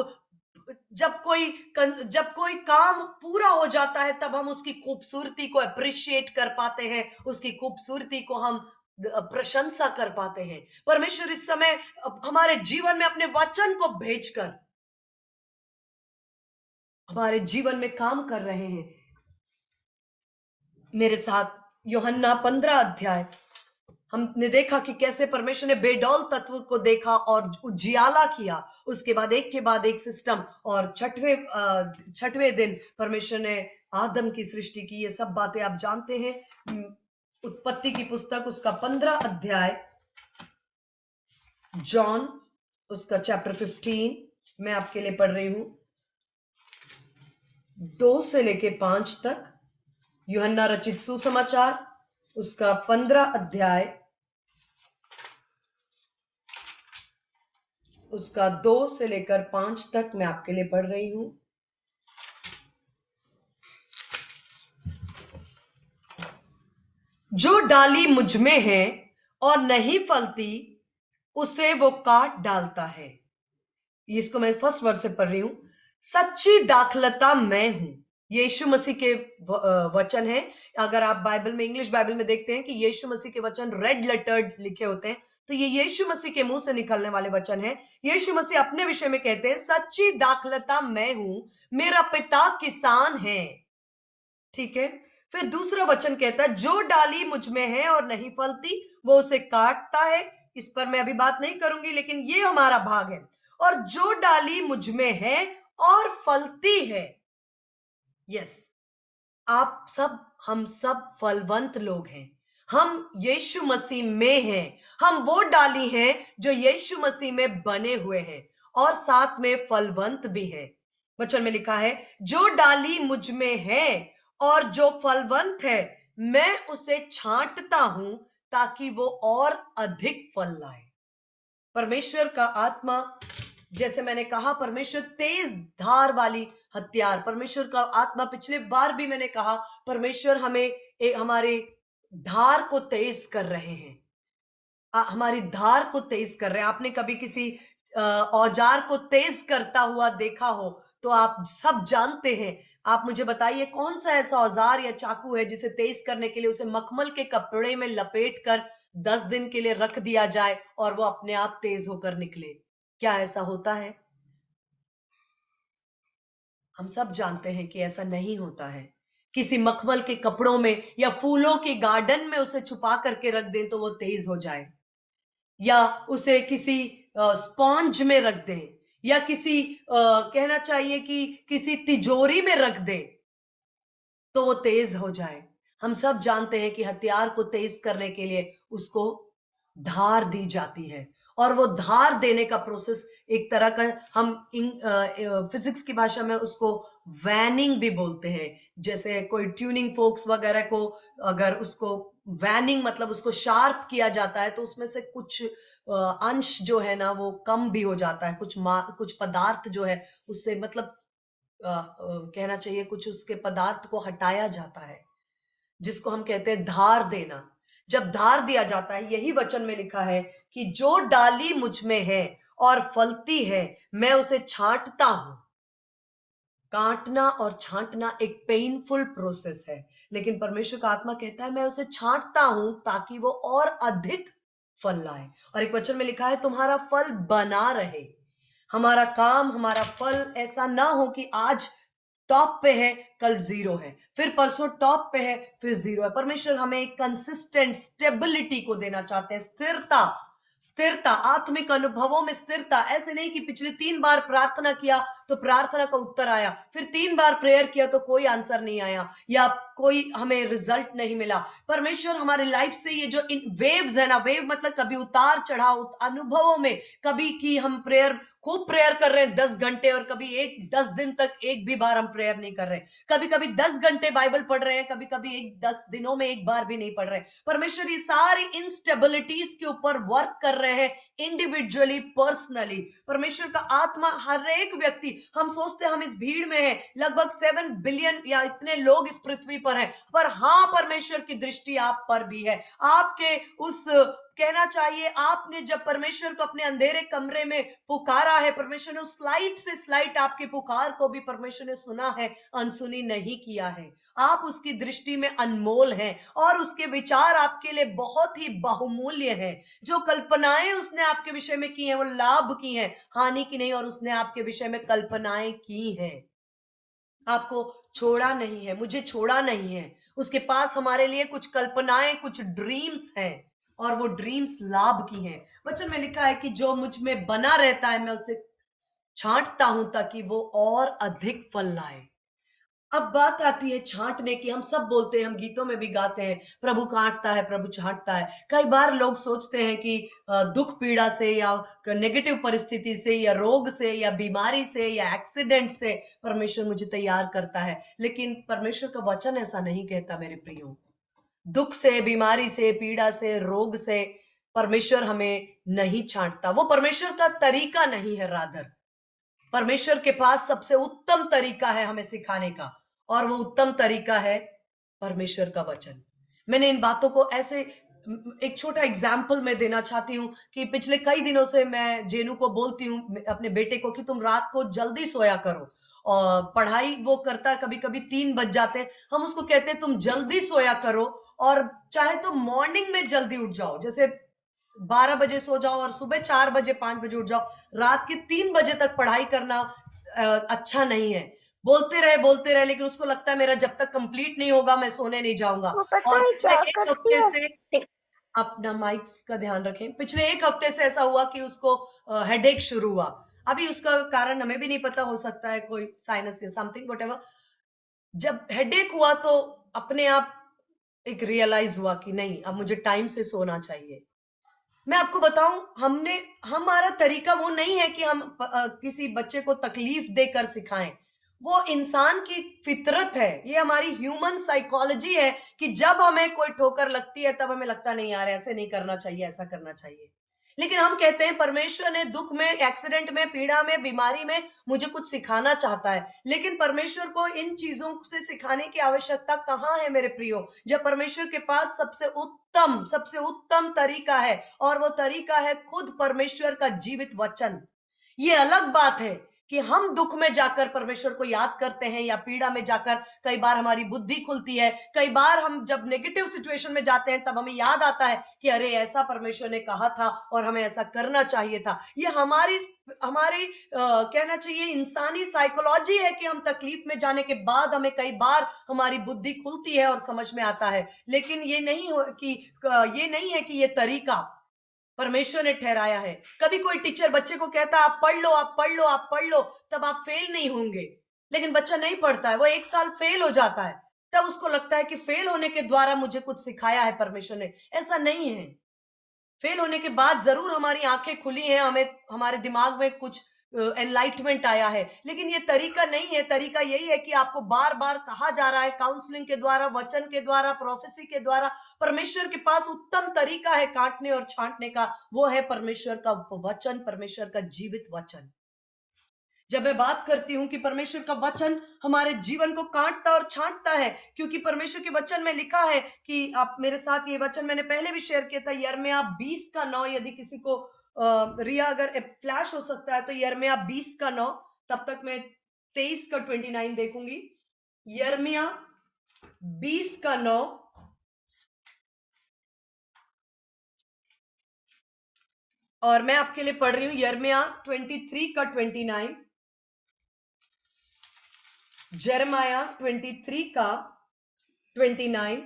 जब कोई काम पूरा हो जाता है, तब हम उसकी खूबसूरती को अप्रिशिएट कर पाते हैं, उसकी खूबसूरती को हम प्रशंसा कर पाते हैं। परमेश्वर इस समय हमारे जीवन में अपने वचन को भेजकर हमारे जीवन में काम कर रहे हैं। मेरे साथ यूहन्ना 15 अध्याय, हमने देखा कि कैसे परमेश्वर ने बेडौल तत्व को देखा और उजियाला किया। उसके बाद एक सिस्टम, और छठवें दिन परमेश्वर ने आदम की सृष्टि की। ये सब बातें आप जानते हैं। उत्पत्ति की पुस्तक, उसका 15 अध्याय, जॉन उसका चैप्टर 15, मैं आपके लिए पढ़ रही हूं 2 से लेके 5 तक। यूहन्ना रचित सुसमाचार, उसका 15 अध्याय, उसका 2 से लेकर 5 तक मैं आपके लिए पढ़ रही हूं। जो डाली मुझ में है और नहीं फलती, उसे वो काट डालता है। इसको मैं फर्स्ट वर्ड से पढ़ रही हूं। सच्ची दाखलता मैं हूं। ये यीशु मसीह के वचन है। अगर आप बाइबल में, इंग्लिश बाइबल में देखते हैं कि यीशु मसीह के वचन रेड लेटर्ड लिखे होते हैं, तो ये यीशु मसीह के मुंह से निकलने वाले वचन है। यीशु मसीह अपने विषय में कहते हैं, सच्ची दाखलता मैं हूं, मेरा पिता किसान है। ठीक है। फिर दूसरा वचन कहता है, जो डाली मुझ में है और नहीं फलती, वो उसे काटता है। इस पर मैं अभी बात नहीं करूंगी, लेकिन ये हमारा भाग है। और जो डाली मुझ में है और फलती है, यस, आप सब, हम सब फलवंत लोग हैं। हम यीशु मसीह में हैं। हम वो डाली हैं जो यीशु मसीह में बने हुए हैं और साथ में फलवंत भी है। वचन में लिखा है, जो डाली मुझ में है और जो फलवंत है, मैं उसे छांटता हूं ताकि वो और अधिक फल लाए। परमेश्वर का आत्मा, जैसे मैंने कहा, परमेश्वर तेज धार वाली हथियार, परमेश्वर का आत्मा, पिछले बार भी मैंने कहा, परमेश्वर हमें हमारे धार को तेज कर रहे हैं। हमारी धार को तेज कर रहे हैं। आपने कभी किसी औजार को तेज करता हुआ देखा हो तो आप सब जानते हैं। आप मुझे बताइए, कौन सा ऐसा औजार या चाकू है जिसे तेज करने के लिए उसे मखमल के कपड़े में लपेट कर 10 दिन के लिए रख दिया जाए और वो अपने आप तेज होकर निकले? क्या ऐसा होता है? हम सब जानते हैं कि ऐसा नहीं होता है। किसी मखमल के कपड़ों में या फूलों के गार्डन में उसे छुपा करके रख दें तो वो तेज हो जाए, या उसे किसी स्पॉन्ज में रख दें, या किसी कहना चाहिए कि किसी तिजोरी में रख दें तो वो तेज हो जाए। हम सब जानते हैं कि हथियार को तेज करने के लिए उसको धार दी जाती है, और वो धार देने का प्रोसेस एक तरह का, हम फिजिक्स की भाषा में उसको वैनिंग भी बोलते हैं। जैसे कोई ट्यूनिंग फोक्स वगैरह को, अगर उसको वैनिंग मतलब उसको शार्प किया जाता है, तो उसमें से कुछ अंश जो है ना वो कम भी हो जाता है, कुछ पदार्थ जो है उससे, मतलब कहना चाहिए कुछ उसके पदार्थ को हटाया जाता है, जिसको हम कहते हैं धार देना। जब धार दिया जाता है, यही वचन में लिखा है कि जो डाली मुझ में है और फलती है, मैं उसे छांटता हूं। काटना और छांटना एक पेनफुल प्रोसेस है, लेकिन परमेश्वर का आत्मा कहता है मैं उसे छांटता हूं ताकि वो और अधिक फल लाए। और एक वचन में लिखा है तुम्हारा फल बना रहे। हमारा काम, हमारा फल ऐसा ना हो कि आज टॉप पे है, कल जीरो है, फिर परसों टॉप पे है, फिर जीरो है। परमेश्वर हमें एक कंसिस्टेंट स्टेबिलिटी को देना चाहते हैं, स्थिरता। स्थिरता, आत्मिक अनुभवों में स्थिरता। ऐसे नहीं कि पिछले 3 बार प्रार्थना किया तो प्रार्थना का उत्तर आया, फिर 3 बार प्रेयर किया तो कोई आंसर नहीं आया या कोई हमें रिजल्ट नहीं मिला। परमेश्वर हमारे लाइफ से ये जो इन वेव्स है ना, वेव मतलब कभी उतार चढ़ाव अनुभवों में, कभी कि हम खूब प्रेयर कर रहे हैं 10 घंटे, और कभी 10 दिन तक एक भी बार हम प्रेयर नहीं कर रहे। कभी कभी 10 घंटे बाइबल पढ़ रहे हैं, कभी कभी 10 दिनों में एक बार भी नहीं पढ़ रहे। परमेश्वर ये सारी इंस्टेबिलिटीज के ऊपर वर्क कर रहे हैं, इंडिविजुअली, पर्सनली। परमेश्वर का आत्मा हर एक व्यक्ति, हम सोचते हैं हम इस भीड़ में हैं, लगभग 7 बिलियन या इतने लोग इस पृथ्वी पर हैं, पर हाँ, परमेश्वर की दृष्टि आप पर भी है। आपके उस, कहना चाहिए, आपने जब परमेश्वर को अपने अंधेरे कमरे में पुकारा है, परमेश्वर ने उस स्लाइट से स्लाइट आपकी पुकार को भी परमेश्वर ने सुना है, अनसुनी नहीं किया है। आप उसकी दृष्टि में अनमोल हैं और उसके विचार आपके लिए बहुत ही बहुमूल्य हैं। जो कल्पनाएं उसने आपके विषय में की हैं, वो लाभ की हैं, हानि की नहीं। और उसने आपके विषय में कल्पनाएं की हैं, आपको छोड़ा नहीं है, मुझे छोड़ा नहीं है। उसके पास हमारे लिए कुछ कल्पनाएं, कुछ ड्रीम्स हैं, और वो ड्रीम्स लाभ की हैं। वचन में लिखा है कि जो मुझ में बना रहता है, मैं उसे छांटता हूं ताकि वो और अधिक फल लाए। अब बात आती है छांटने की। हम सब बोलते हैं, हम गीतों में भी गाते हैं, प्रभु काटता है, प्रभु छांटता है। कई बार लोग सोचते हैं कि दुख पीड़ा से या नेगेटिव परिस्थिति से या रोग से या बीमारी से या एक्सीडेंट से परमेश्वर मुझे तैयार करता है, लेकिन परमेश्वर का वचन ऐसा नहीं कहता मेरे प्रियो। दुख से, बीमारी से, पीड़ा से, रोग से परमेश्वर हमें नहीं छांटता। वो परमेश्वर का तरीका नहीं है। रादर परमेश्वर के पास सबसे उत्तम तरीका है हमें सिखाने का, और वो उत्तम तरीका है परमेश्वर का वचन। मैंने इन बातों को ऐसे एक छोटा एग्जाम्पल मैं देना चाहती हूँ कि पिछले कई दिनों से मैं जेनू को बोलती हूँ, अपने बेटे को, कि तुम रात को जल्दी सोया करो। और पढ़ाई वो करता, कभी कभी 3 बज जाते हैं, हम उसको कहते हैं तुम जल्दी सोया करो, और चाहे तो मॉर्निंग में जल्दी उठ जाओ, जैसे 12 बजे सो जाओ और सुबह 4 बजे 5 बजे उठ जाओ। रात के 3 बजे तक पढ़ाई करना अच्छा नहीं है। बोलते रहे, लेकिन उसको लगता है मेरा जब तक कंप्लीट नहीं होगा मैं सोने नहीं जाऊंगा। वो पता और है पिछले क्या एक करती हफ्ते है? से, अपना माइक्स का ध्यान रखें, पिछले एक हफ्ते से ऐसा हुआ कि उसको हेडेक शुरू हुआ। अभी उसका कारण हमें भी नहीं पता, हो सकता है कोई साइनस या समथिंग, वट। जब हेडेक हुआ तो अपने आप एक रियलाइज हुआ कि नहीं, अब मुझे टाइम से सोना चाहिए। मैं आपको बताऊं, हमारा तरीका वो नहीं है कि हम किसी बच्चे को तकलीफ देकर सिखाएं। वो इंसान की फितरत है, ये हमारी ह्यूमन साइकोलॉजी है कि जब हमें कोई ठोकर लगती है तब हमें लगता नहीं यार ऐसे नहीं करना चाहिए, ऐसा करना चाहिए। लेकिन हम कहते हैं परमेश्वर ने दुख में, एक्सीडेंट में, पीड़ा में, बीमारी में मुझे कुछ सिखाना चाहता है। लेकिन परमेश्वर को इन चीजों से सिखाने की आवश्यकता कहाँ है मेरे प्रियो, जब परमेश्वर के पास सबसे उत्तम तरीका है, और वो तरीका है खुद परमेश्वर का जीवित वचन। ये अलग बात है कि हम दुख में जाकर परमेश्वर को याद करते हैं, या पीड़ा में जाकर कई बार हमारी बुद्धि खुलती है। कई बार हम जब नेगेटिव सिचुएशन में जाते हैं तब हमें याद आता है कि अरे ऐसा परमेश्वर ने कहा था और हमें ऐसा करना चाहिए था। ये हमारी हमारी कहना चाहिए इंसानी साइकोलॉजी है कि हम तकलीफ में जाने के बाद हमें कई बार हमारी बुद्धि खुलती है और समझ में आता है। लेकिन ये नहीं है कि ये तरीका परमेश्वर ने ठहराया है। कभी कोई टीचर बच्चे को कहता है आप पढ़ लो, आप पढ़ लो, आप पढ़ लो, तब आप फेल नहीं होंगे। लेकिन बच्चा नहीं पढ़ता है, वो 1 साल फेल हो जाता है, तब उसको लगता है कि फेल होने के द्वारा मुझे कुछ सिखाया है परमेश्वर ने। ऐसा नहीं है। फेल होने के बाद जरूर हमारी आंखें खुली हैं, हमें हमारे दिमाग में कुछ एनलाइटमेंट आया है, लेकिन ये तरीका नहीं है। तरीका यही है कि आपको बार बार कहा जा रहा है, काउंसलिंग के द्वारा, वचन के द्वारा, प्रोफेसी के द्वारा, परमेश्वर के पास उत्तम तरीका है काटने और छांटने का, वो है परमेश्वर का वचन, परमेश्वर का जीवित वचन। जब मैं बात करती हूं कि परमेश्वर का वचन हमारे जीवन को काटता और छांटता है, क्योंकि परमेश्वर के वचन में लिखा है कि आप मेरे साथ ये वचन मैंने पहले भी शेयर किया था, यिर्मयाह 20 का 9। यदि किसी को रिया अगर फ्लैश हो सकता है तो यिर्मयाह 20 का 9। तब तक मैं 23 का 29 देखूंगी। यिर्मयाह 20 का 9 और मैं आपके लिए पढ़ रही हूं यिर्मयाह 23 का 29। यिर्मयाह 23 का 29।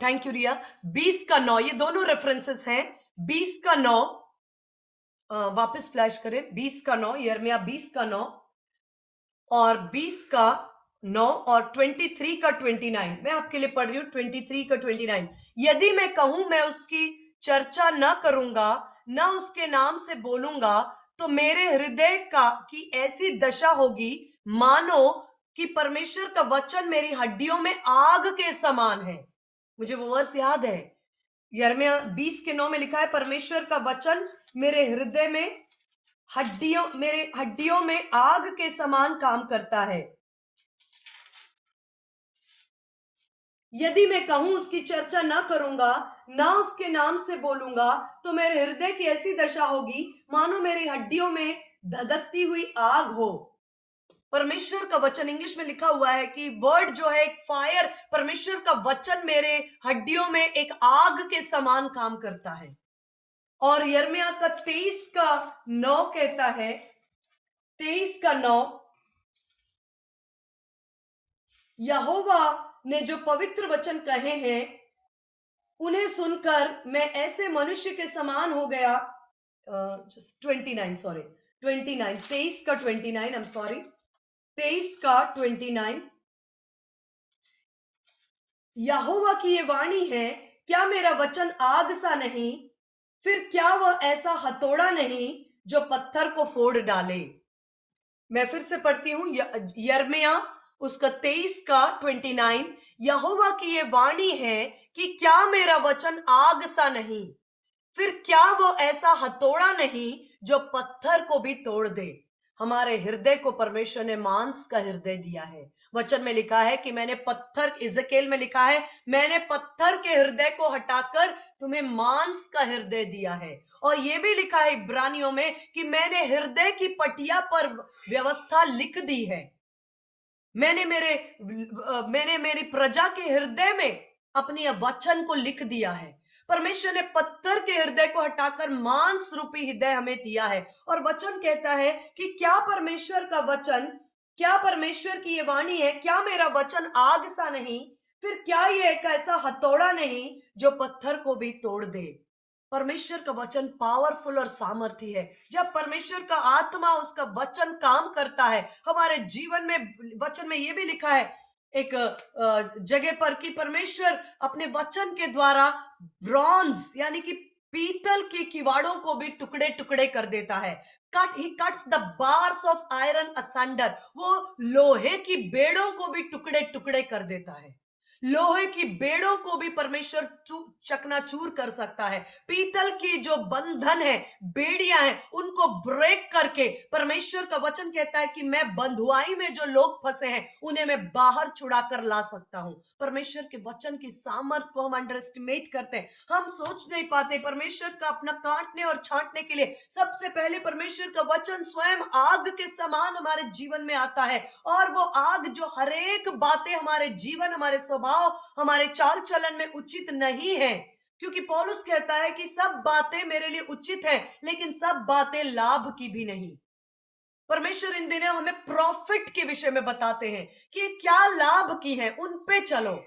थैंक यू रिया। 20 का 9, ये दोनों रेफरेंसेस हैं। 20 का 9 वापस फ्लैश करें। 20 का 9, यिर्मयाह 20 का 9 और 20 का 9 और 23 का 29। मैं आपके लिए पढ़ रही हूँ 23 का 29। यदि मैं कहूं मैं उसकी चर्चा न करूंगा, न उसके नाम से बोलूंगा, तो मेरे हृदय का की ऐसी दशा होगी मानो कि परमेश्वर का वचन मेरी हड्डियों में आग के समान है। मुझे वो वर्ष याद है, यिर्मयाह 20 के 9 में लिखा है, परमेश्वर का वचन मेरे हृदय में मेरे हड्डियों में आग के समान काम करता है। यदि मैं कहूं उसकी चर्चा ना करूंगा, ना उसके नाम से बोलूंगा, तो मेरे हृदय की ऐसी दशा होगी मानो मेरी हड्डियों में धधकती हुई आग हो। परमेश्वर का वचन, इंग्लिश में लिखा हुआ है कि वर्ड जो है एक फायर, परमेश्वर का वचन मेरे हड्डियों में एक आग के समान काम करता है। और यिर्मयाह का 23 का 9 कहता है, 23 का 9, यहोवा ने जो पवित्र वचन कहे हैं उन्हें सुनकर मैं ऐसे मनुष्य के समान हो गया। 29, सॉरी 29, 23 का 29, आई एम सॉरी, 23 का 29। यहोवा की ये वाणी है, क्या मेरा वचन आग सा नहीं, फिर क्या वह ऐसा हथौड़ा नहीं जो पत्थर को फोड़ डाले। मैं फिर से पढ़ती हूँ, यिर्मयाह उसका 23 का 29। यहोवा की ये वाणी है कि क्या मेरा वचन आग सा नहीं, फिर क्या वो ऐसा हथौड़ा नहीं जो पत्थर को भी तोड़ दे। हमारे हृदय को परमेश्वर ने मांस का हृदय दिया है। वचन में लिखा है कि मैंने पत्थर, इज़केल में लिखा है, मैंने पत्थर के हृदय को हटाकर तुम्हें मांस का हृदय दिया है। और यह भी लिखा है इब्रानियों में कि मैंने हृदय की पटिया पर व्यवस्था लिख दी है। मैंने मेरी प्रजा के हृदय में अपनी वचन को लिख दिया है। परमेश्वर ने पत्थर के हृदय को हटाकर मांस रूपी हृदय हमें दिया है। और वचन कहता है कि क्या परमेश्वर का वचन, क्या परमेश्वर की ये वाणी है, क्या मेरा वचन आग सा नहीं, फिर क्या ये एक ऐसा हथौड़ा नहीं जो पत्थर को भी तोड़ दे। परमेश्वर का वचन पावरफुल और सामर्थी है। जब परमेश्वर का आत्मा, उसका वचन काम करता है हमारे जीवन में। वचन में यह भी लिखा है एक जगह पर कि परमेश्वर अपने वचन के द्वारा ब्रॉन्ज यानी कि पीतल के किवाड़ों को भी टुकड़े टुकड़े कर देता है। He cuts the bars of iron asunder, वो लोहे की बेड़ों को भी टुकड़े टुकड़े कर देता है। लोहे की बेड़ों को भी परमेश्वर चकनाचूर कर सकता है। पीतल की जो बंधन है, बेड़ियां हैं, उनको ब्रेक करके परमेश्वर का वचन कहता है कि मैं बंधुआई में जो लोग फंसे हैं उन्हें मैं बाहर छुड़ा कर ला सकता हूं। परमेश्वर के वचन की सामर्थ को हम अंडर एस्टिमेट करते हैं, हम सोच नहीं पाते। परमेश्वर का अपना काटने और छांटने के लिए सबसे पहले परमेश्वर का वचन स्वयं आग के समान हमारे जीवन में आता है। और वो आग जो हरेक बातें हमारे जीवन, हमारे स्वभाव, हमारे चाल चलन में उचित नहीं है, क्योंकि पौलुस कहता है कि सब बातें मेरे लिए उचित है लेकिन सब बातें लाभ की भी नहीं। परमेश्वर इन दिनों हमें प्रॉफिट के विषय में बताते हैं कि क्या लाभ की है, उन पे चलो।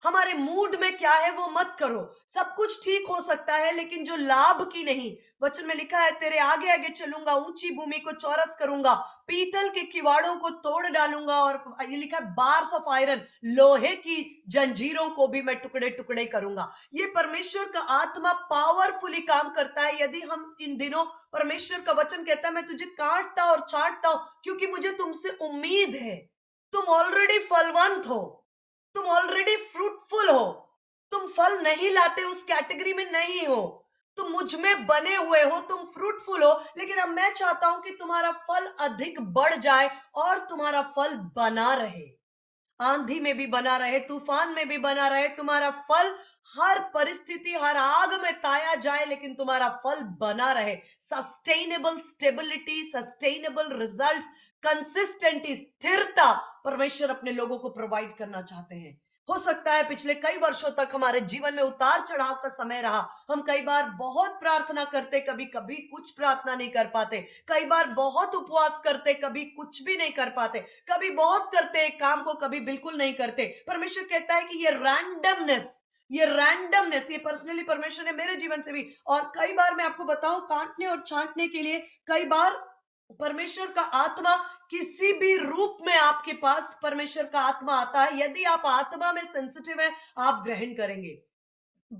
हमारे मूड में क्या है वो मत करो। सब कुछ ठीक हो सकता है लेकिन जो लाभ की नहीं। वचन में लिखा है, तेरे आगे आगे चलूंगा, ऊंची भूमि को चौरस करूंगा, पीतल के किवाड़ों को तोड़ डालूंगा, और ये लिखा है बार्स ऑफ आयरन, लोहे की जंजीरों को भी मैं टुकड़े टुकड़े करूंगा। ये परमेश्वर का आत्मा पावरफुली काम करता है। यदि हम इन दिनों, परमेश्वर का वचन कहता है मैं तुझे काटता और छांटता हूं क्योंकि मुझे तुमसे उम्मीद है। तुम ऑलरेडी फलवंत हो, तुम ऑलरेडी फ्रूटफुल हो, तुम फल नहीं लाते उस कैटेगरी में नहीं हो। तुम मुझ में बने हुए हो, तुम फ्रूटफुल हो, लेकिन अब मैं चाहता हूं कि तुम्हारा फल अधिक बढ़ जाए और तुम्हारा फल बना रहे, आंधी में भी बना रहे, तूफान में भी बना रहे, तुम्हारा फल हर परिस्थिति, हर आग में ताया जाए, लेकिन तुम्हारा फल बना रहे। सस्टेनेबल स्टेबिलिटी, सस्टेनेबल रिजल्ट्स, कंसिस्टेंटी, स्थिरता परमेश्वर अपने लोगों को प्रोवाइड करना चाहते हैं। हो सकता है पिछले कई वर्षों तक हमारे जीवन में उतार चढ़ाव का समय रहा, हम कई बार बहुत प्रार्थना करते, कभी कभी कुछ प्रार्थना नहीं कर पाते, कई बार बहुत उपवास करते, कभी कुछ भी नहीं कर पाते, कभी बहुत करते एक काम को, कभी बिल्कुल नहीं करते। परमेश्वर कहता है कि ये रैंडमनेस, ये पर्सनली परमेश्वर ने मेरे जीवन से भी, और कई बार मैं आपको बताऊं, काटने और छांटने के लिए कई बार परमेश्वर का आत्मा किसी भी रूप में आपके पास परमेश्वर का आत्मा आता है। यदि आप आत्मा में सेंसिटिव है, आप ग्रहण करेंगे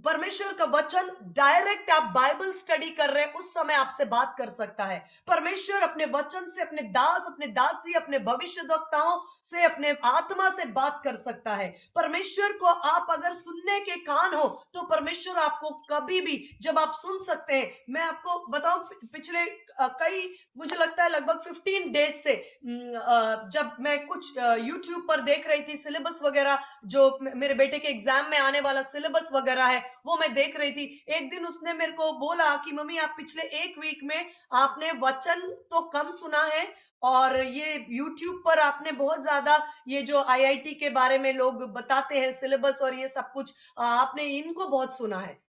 परमेश्वर का वचन। डायरेक्ट आप बाइबल स्टडी कर रहे हैं, उस समय आपसे बात कर सकता है परमेश्वर। अपने वचन से अपने दास, अपने दासी, अपने भविष्यद्वक्ताओं से, अपने आत्मा से बात कर सकता है। परमेश्वर को आप अगर सुनने के कान हो, तो परमेश्वर आपको कभी भी, जब आप सुन सकते हैं, मैं आपको बताऊं, पिछले कई, मुझे लगता है लगभग 15 डेज से, जब मैं कुछ यूट्यूब पर देख रही थी सिलेबस वगैरह, जो मेरे बेटे के एग्जाम में आने वाला सिलेबस वगैरह है, वो मैं देख रही थी। एक दिन उसने मेरे को बोला कि मम्मी, आप पिछले एक वीक में आपने वचन तो कम सुना है, और ये YouTube पर आपने बहुत ज्यादा ये जो IIT के बारे में लोग बताते हैं सिलेबस और ये सब कुछ, आपने इनको बहुत सुना है।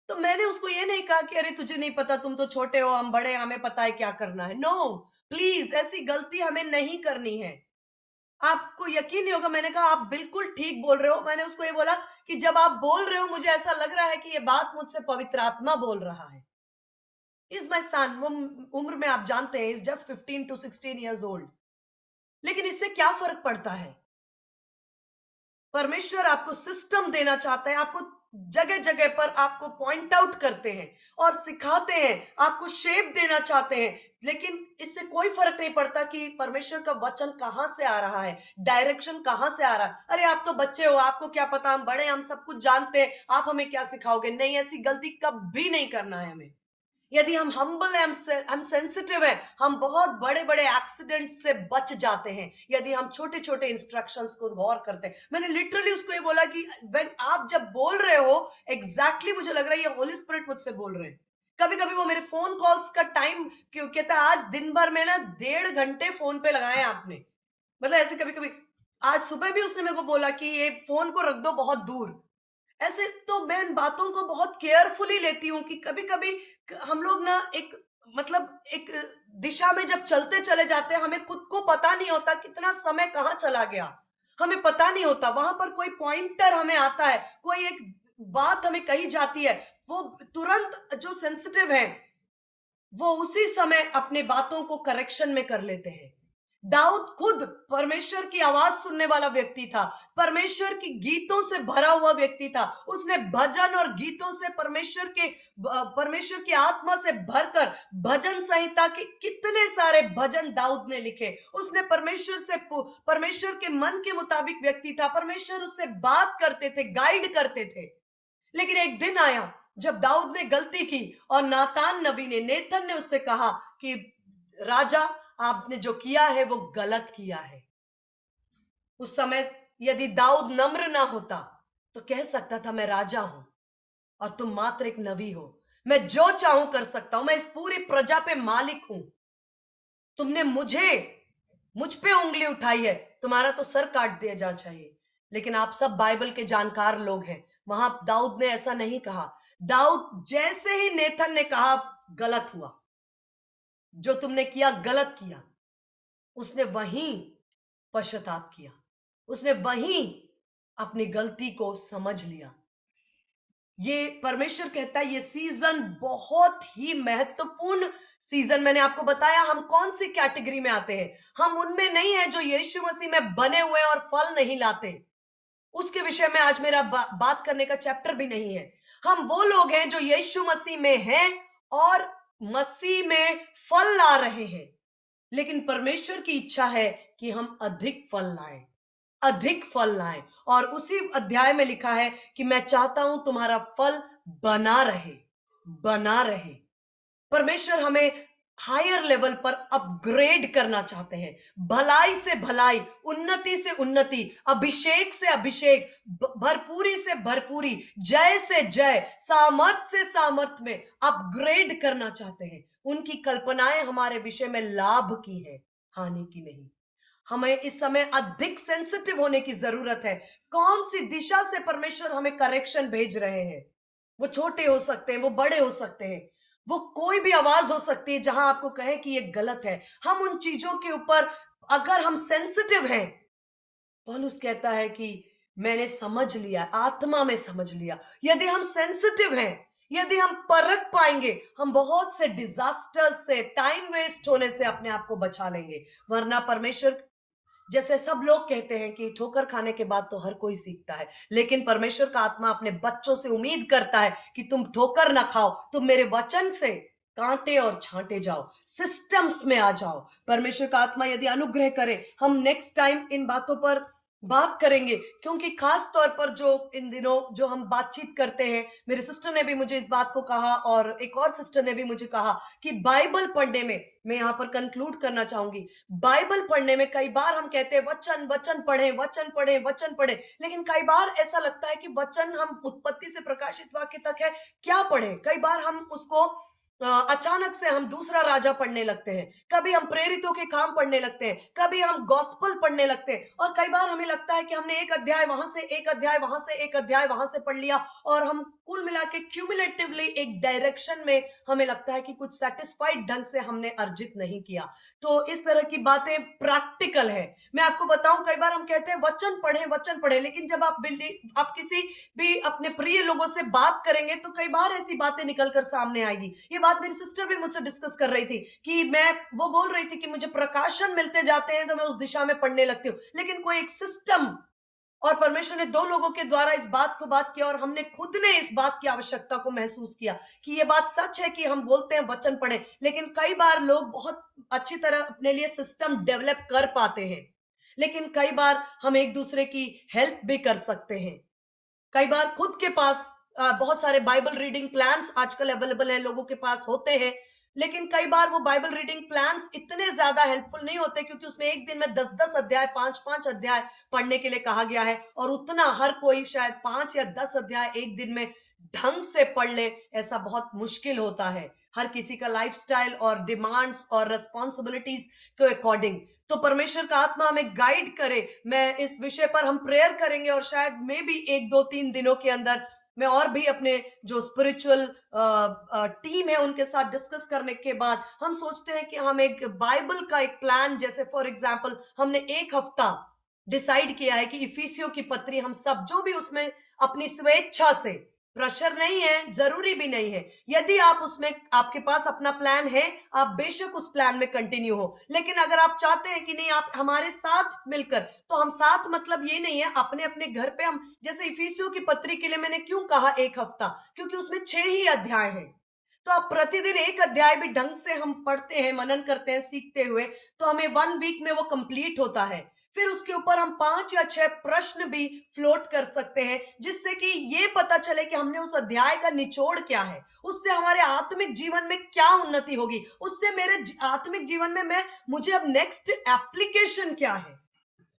तो मैंने उसको ये नहीं कहा कि अरे तुझे नहीं पता, तुम तो छोटे हो, हम बड़े, हमें पता है क्या करना है। नो, प्लीज ऐसी गलती हमें नहीं करनी है। आपको यकीन नहीं होगा, मैंने कहा आप बिल्कुल ठीक बोल रहे हो। मैंने उसको ये बोला कि जब आप बोल रहे हो, मुझे ऐसा लग रहा है कि ये बात मुझसे पवित्र आत्मा बोल रहा है। इज माई सन, वो उम्र में आप जानते हैं, is just 15 to 16 years old। लेकिन इससे क्या फर्क पड़ता है? परमेश्वर आपको सिस्टम देना चाहता है, आपको जगह जगह पर आपको पॉइंट आउट करते हैं और सिखाते हैं, आपको शेप देना चाहते हैं। लेकिन इससे कोई फर्क नहीं पड़ता कि परमेश्वर का वचन कहां से आ रहा है, डायरेक्शन कहां से आ रहा है। अरे आप तो बच्चे हो, आपको क्या पता, हम बड़े, हम सब कुछ जानते हैं, आप हमें क्या सिखाओगे? नहीं, ऐसी गलती कभी नहीं करना है हमें। यदि हम हम्बल है, हम सेंसिटिव है, हम बहुत बड़े बड़े एक्सीडेंट से बच जाते हैं यदि हम छोटे छोटे इंस्ट्रक्शंस को गौर करते हैं। मैंने लिटरली उसको ये बोला कि व्हेन आप जब बोल रहे हो, एग्जैक्टली मुझे लग रहा है ये होली स्पिरिट मुझसे बोल रहे हैं। कभी कभी वो मेरे फोन कॉल्स का टाइम क्यों कहता है, आज दिन भर में ना 1.5 घंटे फोन पे लगाए आपने, मतलब ऐसे कभी कभी। आज सुबह भी उसने मेरे को बोला कि ये फोन को रख दो बहुत दूर। ऐसे तो मैं इन बातों को बहुत केयरफुली लेती हूँ कि कभी कभी हम लोग ना एक, मतलब एक दिशा में जब चलते चले जाते हैं, हमें खुद को पता नहीं होता कितना समय कहाँ चला गया, हमें पता नहीं होता। वहां पर कोई पॉइंटर हमें आता है, कोई एक बात हमें कही जाती है, वो तुरंत जो सेंसिटिव है, वो उसी समय अपने बातों को करेक्शन में कर लेते हैं। दाऊद खुद परमेश्वर की आवाज सुनने वाला व्यक्ति था, परमेश्वर की गीतों से भरा हुआ व्यक्ति था। उसने भजन और गीतों से परमेश्वर की आत्मा से भरकर भजन संहिता के कितने सारे भजन दाऊद ने लिखे। उसने परमेश्वर के मन के मुताबिक व्यक्ति था, परमेश्वर उससे बात करते थे, गाइड करते थे। लेकिन एक दिन आया जब दाऊद ने गलती की, और नातान नबी ने, नेथन ने उससे कहा कि राजा, आपने जो किया है वो गलत किया है। उस समय यदि दाऊद नम्र ना होता, तो कह सकता था मैं राजा हूं और तुम मात्र एक नबी हो, मैं जो चाहूं कर सकता हूं, मैं इस पूरी प्रजा पे मालिक हूं, तुमने मुझ पे उंगली उठाई है, तुम्हारा तो सर काट दिया जाना चाहिए। लेकिन आप सब बाइबल के जानकार लोग हैं, वहां दाऊद ने ऐसा नहीं कहा। दाऊद जैसे ही नेथन ने कहा गलत हुआ, जो तुमने किया गलत किया, उसने वहीं पश्चाताप किया, उसने वहीं अपनी गलती को समझ लिया। ये परमेश्वर कहता है ये सीजन बहुत ही महत्वपूर्ण सीजन। मैंने आपको बताया हम कौन सी कैटेगरी में आते हैं। हम उनमें नहीं है जो यीशु मसीह में बने हुए और फल नहीं लाते, उसके विषय में आज मेरा बात करने का चैप्टर भी नहीं है। हम वो लोग हैं जो यीशु मसीह में हैं और मसीह में फल ला रहे हैं। लेकिन परमेश्वर की इच्छा है कि हम अधिक फल लाएं, अधिक फल लाएं। और उसी अध्याय में लिखा है कि मैं चाहता हूं तुम्हारा फल बना रहे। बना रहे। परमेश्वर हमें हायर लेवल पर अपग्रेड करना चाहते हैं। भलाई से भलाई, उन्नति से उन्नति, अभिषेक से अभिषेक, भरपूरी से भरपूरी, जय से जय, सामर्थ से सामर्थ में अपग्रेड करना चाहते हैं। उनकी कल्पनाएं हमारे विषय में लाभ की है, हानि की नहीं। हमें इस समय अधिक सेंसिटिव होने की जरूरत है। कौन सी दिशा से परमेश्वर हमें करेक्शन भेज रहे हैं? वो छोटे हो सकते हैं, वो बड़े हो सकते हैं, वो कोई भी आवाज हो सकती है जहां आपको कहे कि ये गलत है। हम उन चीजों के ऊपर अगर हम सेंसिटिव हैं, पौलुस कहता है कि मैंने समझ लिया, आत्मा में समझ लिया। यदि हम सेंसिटिव हैं, यदि हम परख पाएंगे, हम बहुत से डिजास्टर्स से, टाइम वेस्ट होने से अपने आप को बचा लेंगे। वरना परमेश्वर, जैसे सब लोग कहते हैं कि ठोकर खाने के बाद तो हर कोई सीखता है, लेकिन परमेश्वर का आत्मा अपने बच्चों से उम्मीद करता है कि तुम ठोकर ना खाओ, तुम मेरे वचन से कांटे और छांटे जाओ, सिस्टम्स में आ जाओ। परमेश्वर का आत्मा यदि अनुग्रह करे, हम नेक्स्ट टाइम इन बातों पर बात करेंगे, क्योंकि खास तौर पर जो इन दिनों जो हम बातचीत करते हैं, मेरे सिस्टर ने भी मुझे इस बात को कहा और एक और सिस्टर ने भी मुझे कहा कि बाइबल पढ़ने में, मैं यहां पर कंक्लूड करना चाहूंगी, बाइबल पढ़ने में कई बार हम कहते हैं वचन वचन पढ़ें, वचन पढ़ें, वचन पढ़ें, लेकिन कई बार ऐसा लगता है कि वचन हम उत्पत्ति से प्रकाशित वाक्य तक है, क्या पढ़ें? कई बार हम उसको अचानक से हम दूसरा राजा पढ़ने लगते हैं, कभी हम प्रेरितों के काम पढ़ने लगते हैं, कभी हम गॉस्पल पढ़ने लगते हैं, और कई बार हमें लगता है कि हमने एक अध्याय वहां से, एक अध्याय वहां से, एक अध्याय वहां से पढ़ लिया, और हम कुल मिला के क्यूमुलेटिवली एक डायरेक्शन में हमें लगता है कि कुछ सेटिस्फाइड ढंग से हमने अर्जित नहीं किया। तो इस तरह की बातें प्रैक्टिकल है। मैं आपको बताऊं, कई बार हम कहते हैं वचन पढ़ें, लेकिन जब आप किसी भी अपने प्रिय लोगों से बात करेंगे तो कई बार ऐसी बातें निकलकर सामने आएगी। ये बात मेरी सिस्टर भी मुझसे डिस्कस कर रही थी कि वो बोल रही थी कि मुझे प्रकाशन मिलते जाते हैं तो मैं उस दिशा में पढ़ने लगती हूँ, लेकिन कोई एक सिस्टम, और परमेश्वर ने दो लोगों के द्वारा इस बात को बात किया और हमने खुद ने इस बात की आवश्यकता को महसूस किया कि ये बात सच है कि हम बोलते हैं वचन पढ़ें, लेकिन कई बार लोग बहुत अच्छी तरह अपने लिए सिस्टम डेवलप कर पाते हैं, लेकिन कई बार हम एक दूसरे की हेल्प भी कर सकते हैं। कई बार खुद के पास बहुत सारे बाइबल रीडिंग प्लान्स आजकल अवेलेबल हैं, लोगों के पास होते हैं, लेकिन कई बार वो बाइबल रीडिंग प्लान्स इतने ज्यादा हेल्पफुल नहीं होते, क्योंकि उसमें एक दिन में 10-10 अध्याय, 5-5 अध्याय पढ़ने के लिए कहा गया है, और उतना हर कोई शायद 5 या 10 अध्याय एक दिन में ढंग से पढ़ ले, ऐसा बहुत मुश्किल होता है। हर किसी का लाइफस्टाइल और डिमांड्स और रिस्पॉन्सिबिलिटीज के अकॉर्डिंग। तो परमेश्वर का आत्मा हमें गाइड करे। मैं इस विषय पर हम प्रेयर करेंगे, और शायद में भी 1-2-3 दिनों के अंदर मैं और भी अपने जो स्पिरिचुअल टीम है उनके साथ डिस्कस करने के बाद हम सोचते हैं कि हम एक बाइबल का एक प्लान, जैसे फॉर एग्जांपल हमने एक हफ्ता डिसाइड किया है कि इफिसियों की पत्री हम सब जो भी उसमें अपनी स्वेच्छा से, प्रेशर नहीं है, जरूरी भी नहीं है, यदि आप उसमें, आपके पास अपना प्लान है, आप बेशक उस प्लान में कंटिन्यू हो, लेकिन अगर आप चाहते हैं कि नहीं आप हमारे साथ मिलकर, तो हम साथ मतलब ये नहीं है अपने अपने घर पे हम, जैसे इफिसियों की पत्री के लिए मैंने क्यों कहा एक हफ्ता, क्योंकि उसमें 6 ही अध्याय हैं। तो आप प्रतिदिन एक अध्याय भी ढंग से हम पढ़ते हैं, मनन करते हैं, सीखते हुए, तो हमें 1 वीक में वो कंप्लीट होता है। फिर उसके ऊपर हम 5 या 6 प्रश्न भी फ्लोट कर सकते हैं, जिससे कि ये पता चले कि हमने उस अध्याय का निचोड़ क्या है, उससे हमारे आत्मिक जीवन में क्या उन्नति होगी, उससे मेरे आत्मिक जीवन में मुझे अब नेक्स्ट एप्लीकेशन क्या है।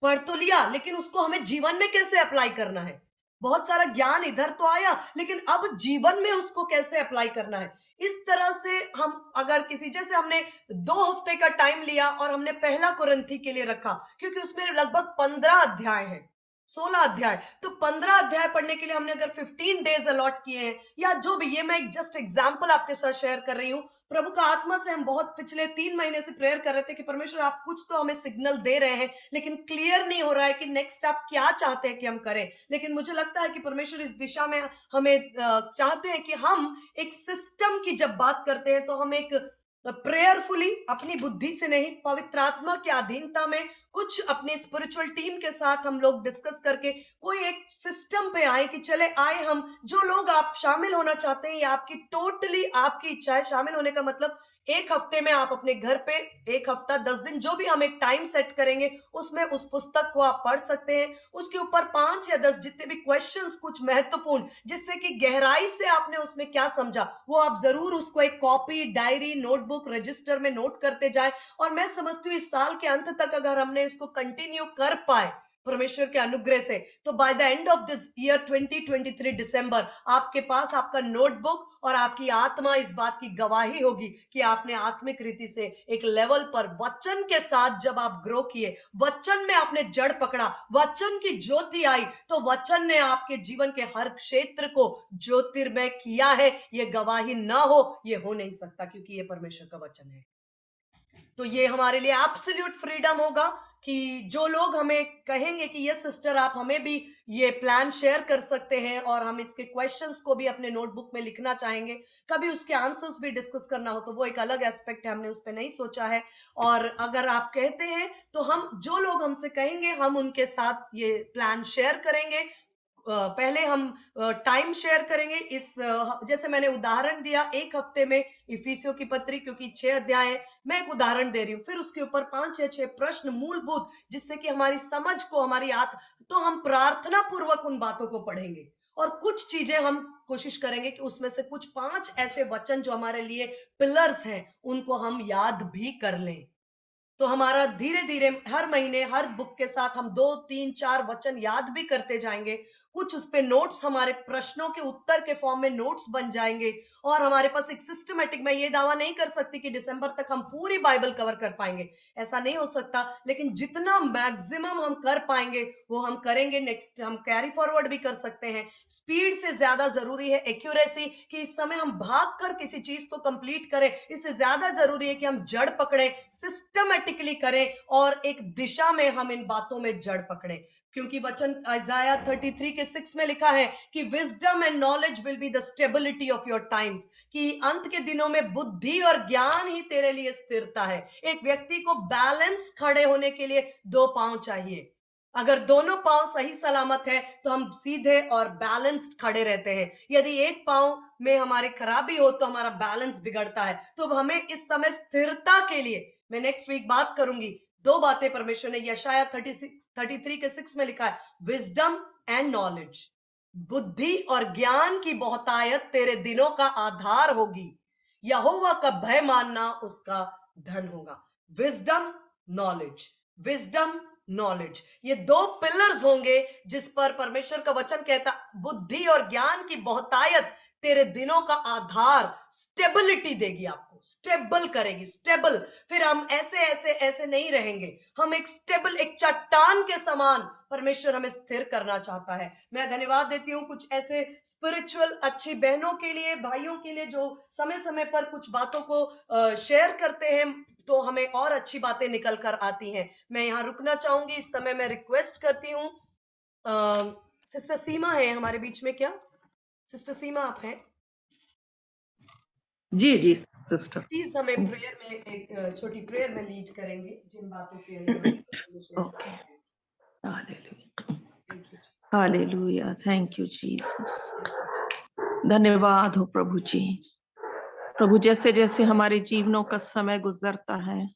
पढ़ तो लिया, लेकिन उसको हमें जीवन में कैसे अप्लाई करना है? बहुत सारा ज्ञान इधर तो आया, लेकिन अब जीवन में उसको कैसे अप्लाई करना है? इस तरह से हम अगर किसी, जैसे हमने 2 हफ्ते का टाइम लिया और हमने पहला कुरिन्थी के लिए रखा, क्योंकि उसमें लगभग 15 अध्याय हैं, 16 अध्याय, तो 15 अध्याय पढ़ने के लिए हमने अगर 15 डेज अलॉट किए हैं, या जो भी, ये मैं एक जस्ट एग्जाम्पल आपके साथ शेयर कर रही हूँ। प्रभु का आत्मा से हम बहुत पिछले 3 महीने से प्रेयर कर रहे थे कि परमेश्वर आप कुछ तो हमें सिग्नल दे रहे हैं, लेकिन क्लियर नहीं हो रहा है कि नेक्स्ट आप क्या चाहते हैं कि हम करें। लेकिन मुझे लगता है कि परमेश्वर इस दिशा में हमें चाहते हैं कि हम एक सिस्टम की जब बात करते हैं तो हम एक प्रेयरफुली, अपनी बुद्धि से नहीं, पवित्र आत्मा की अधीनता में, कुछ अपने स्पिरिचुअल टीम के साथ हम लोग डिस्कस करके कोई एक सिस्टम पे आए कि चले आए हम, जो लोग आप शामिल होना चाहते हैं, या आपकी टोटली आपकी इच्छा है शामिल होने का, मतलब एक हफ्ते में आप अपने घर पे 1 हफ्ता 10 दिन जो भी हम एक टाइम सेट करेंगे उसमें उस पुस्तक को आप पढ़ सकते हैं। उसके ऊपर 5 या 10 जितने भी क्वेश्चंस कुछ महत्वपूर्ण जिससे कि गहराई से आपने उसमें क्या समझा वो आप जरूर उसको एक कॉपी, डायरी, नोटबुक, रजिस्टर में नोट करते जाए। और मैं समझती हूँ इस साल के अंत तक अगर हमने इसको कंटिन्यू कर पाए परमेश्वर के अनुग्रह से, तो by the end of this year 2023 दिसंबर आपके पास आपका नोटबुक और आपकी आत्मा इस बात की गवाही होगी कि आपने आत्मिक रीति से एक लेवल पर वचन के साथ जब आप ग्रो किए, वचन में आपने जड़ पकड़ा, वचन की ज्योति आई, तो वचन ने आपके जीवन के हर क्षेत्र को ज्योतिर्मय किया है। ये गवाही ना हो, ये हो नहीं सकता, क्योंकि ये परमेश्वर का वचन है। तो ये हमारे लिए एब्सोल्यूट फ्रीडम होगा कि जो लोग हमें कहेंगे कि ये सिस्टर आप हमें भी ये प्लान शेयर कर सकते हैं और हम इसके क्वेश्चंस को भी अपने नोटबुक में लिखना चाहेंगे, कभी उसके आंसर्स भी डिस्कस करना हो, तो वो एक अलग एस्पेक्ट है, हमने उस पर नहीं सोचा है। और अगर आप कहते हैं तो हम जो लोग हमसे कहेंगे हम उनके साथ ये प्लान शेयर करेंगे। पहले हम टाइम शेयर करेंगे इस जैसे मैंने उदाहरण दिया 1 हफ्ते में इफिसियों की पत्री, क्योंकि 6 अध्याय है, मैं एक उदाहरण दे रही हूँ। फिर उसके ऊपर 5 या 6 प्रश्न मूलभूत जिससे कि हमारी समझ को हमारी तो हम प्रार्थना पूर्वक उन बातों को पढ़ेंगे और कुछ चीजें हम कोशिश करेंगे कि उसमें से कुछ 5 ऐसे वचन जो हमारे लिए पिलर्स हैं उनको हम याद भी कर लें। तो हमारा धीरे धीरे हर महीने हर बुक के साथ हम 2 3 4 वचन याद भी करते जाएंगे। कुछ उस पे नोट्स हमारे प्रश्नों के उत्तर के फॉर्म में नोट्स बन जाएंगे और हमारे पास एक सिस्टमेटिक, मैं ये दावा नहीं कर सकती कि दिसंबर तक हम पूरी बाइबल कवर कर पाएंगे, ऐसा नहीं हो सकता, लेकिन जितना मैक्सिमम हम कर पाएंगे वो हम करेंगे। नेक्स्ट हम कैरी फॉरवर्ड भी कर सकते हैं। स्पीड से ज्यादा जरूरी है एक्यूरेसी, कि इस समय हम भाग कर किसी चीज को कंप्लीट करें, इससे ज्यादा जरूरी है कि हम जड़ पकड़े, सिस्टमेटिकली करें और एक दिशा में हम इन बातों में जड़ पकड़े। क्योंकि वचन इज़ाया 33 के 6 में लिखा है कि wisdom and knowledge will be the stability of your time's, कि अंत के दिनों में बुद्धि और ज्ञान ही तेरे लिए स्थिरता है। एक व्यक्ति को बैलेंस खड़े होने के लिए 2 पांव चाहिए। अगर दोनों पांव सही सलामत है तो हम सीधे और बैलेंस्ड खड़े रहते हैं। यदि एक पांव में हमारी खराबी हो तो हमारा बैलेंस बिगड़ता है। तो हमें इस समय स्थिरता के लिए, मैं नेक्स्ट वीक बात करूंगी, 2 बातें परमेश्वर ने यशाया 33 के 6 में लिखा है, विजडम एंड नॉलेज, बुद्धि और ज्ञान की बहुतायत तेरे दिनों का आधार होगी, यहोवा का भय मानना उसका धन होगा। विजडम नॉलेज, विजडम नॉलेज, ये 2 पिलर्स होंगे जिस पर परमेश्वर का वचन कहता, बुद्धि और ज्ञान की बहुतायत तेरे दिनों का आधार, स्टेबिलिटी देगी, आपको स्टेबल करेगी, स्टेबल। फिर हम ऐसे ऐसे ऐसे नहीं रहेंगे, हम एक स्टेबल, एक चट्टान के समान परमेश्वर हमें स्थिर करना चाहता है। मैं धन्यवाद देती हूँ कुछ ऐसे स्पिरिचुअल अच्छी बहनों के लिए, भाइयों के लिए जो समय समय पर कुछ बातों को शेयर करते हैं, तो हमें और अच्छी बातें निकल कर आती हैं। मैं यहाँ रुकना चाहूंगी इस समय। मैं रिक्वेस्ट करती हूँ, सिस्टर सीमा है हमारे बीच में क्या? सिस्टर सीमा आप हैं? जी जी सिस्टर, प्लीज हमें प्रेयर में एक छोटी प्रेयर में लीड करेंगे जिन बातों के लिए हम शेयर करते हैं। Hallelujah, thank you Jesus. धन्यवाद हो प्रभु जी। प्रभु, जैसे जैसे हमारे जीवनों का समय गुजरता है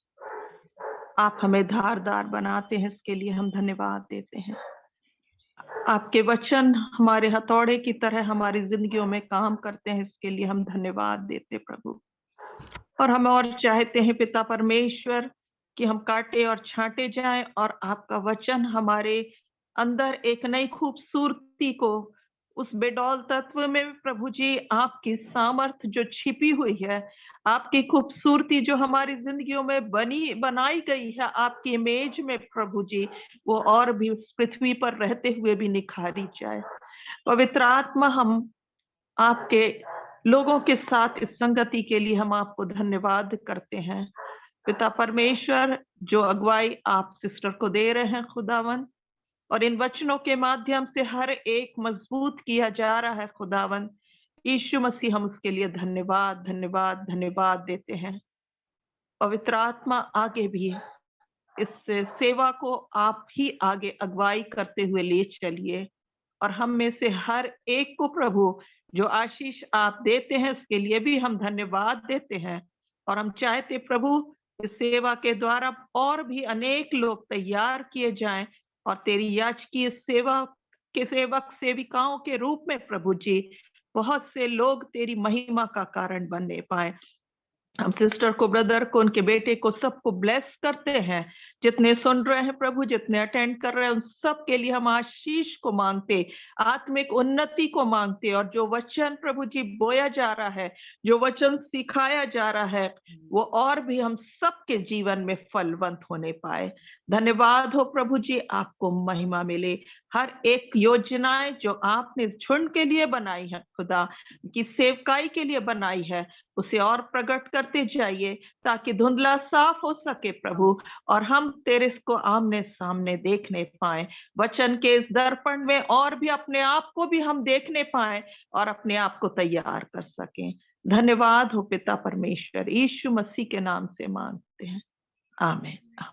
आप हमें धारदार बनाते हैं, इसके लिए हम धन्यवाद देते हैं। आपके वचन हमारे हथौड़े की तरह हमारी जिंदगियों में काम करते हैं, इसके लिए हम धन्यवाद देते प्रभु। और हम और चाहते हैं पिता परमेश्वर कि हम काटे और छांटे जाएं और आपका वचन हमारे अंदर एक नई खूबसूरती को, उस बेडौल तत्व में प्रभु जी आपकी सामर्थ जो छिपी हुई है, आपकी खूबसूरती जो हमारी जिंदगियों में बनाई गई है आपकी इमेज में प्रभु जी, वो और भी उस पृथ्वी पर रहते हुए भी निखारी जाए। पवित्र आत्मा, हम आपके लोगों के साथ इस संगति के लिए हम आपको धन्यवाद करते हैं। पिता परमेश्वर, जो अगुवाई आप सिस्टर को दे रहे हैं खुदावन, और इन वचनों के माध्यम से हर एक मजबूत किया जा रहा है खुदावन, यीशु मसीह, हम उसके लिए धन्यवाद धन्यवाद धन्यवाद देते हैं। पवित्र आत्मा, आगे भी इस सेवा को आप ही आगे अगुवाई करते हुए ले चलिए, और हम में से हर एक को प्रभु जो आशीष आप देते हैं उसके लिए भी हम धन्यवाद देते हैं। और हम चाहते प्रभु इस सेवा के द्वारा और भी अनेक लोग तैयार किए जाएं और तेरी याजकीय सेवा के सेवक सेविकाओं के रूप में प्रभु जी बहुत से लोग तेरी महिमा का कारण बनने पाए। हम सिस्टर को, ब्रदर को, उनके बेटे को, सबको ब्लेस करते हैं। जितने सुन रहे हैं प्रभु, जितने अटेंड कर रहे हैं, उन सब के लिए हम आशीष को मांगते, आत्मिक उन्नति को मांगते, और जो वचन प्रभु जी बोया जा रहा है, जो वचन सिखाया जा रहा है, वो और भी हम सबके जीवन में फलवंत होने पाए। धन्यवाद हो प्रभु जी, आपको महिमा मिले। हर एक योजनाएं जो आपने झुंड के लिए बनाई है, खुदा की सेवकाई के लिए बनाई है, उसे और प्रकट करते जाइए ताकि धुंधला साफ हो सके प्रभु, और हम तेरे को आमने सामने देखने पाए। वचन के इस दर्पण में और भी अपने आप को भी हम देखने पाए और अपने आप को तैयार कर सकें। धन्यवाद हो पिता परमेश्वर, यीशु मसीह के नाम से मांगते हैं, आमीन।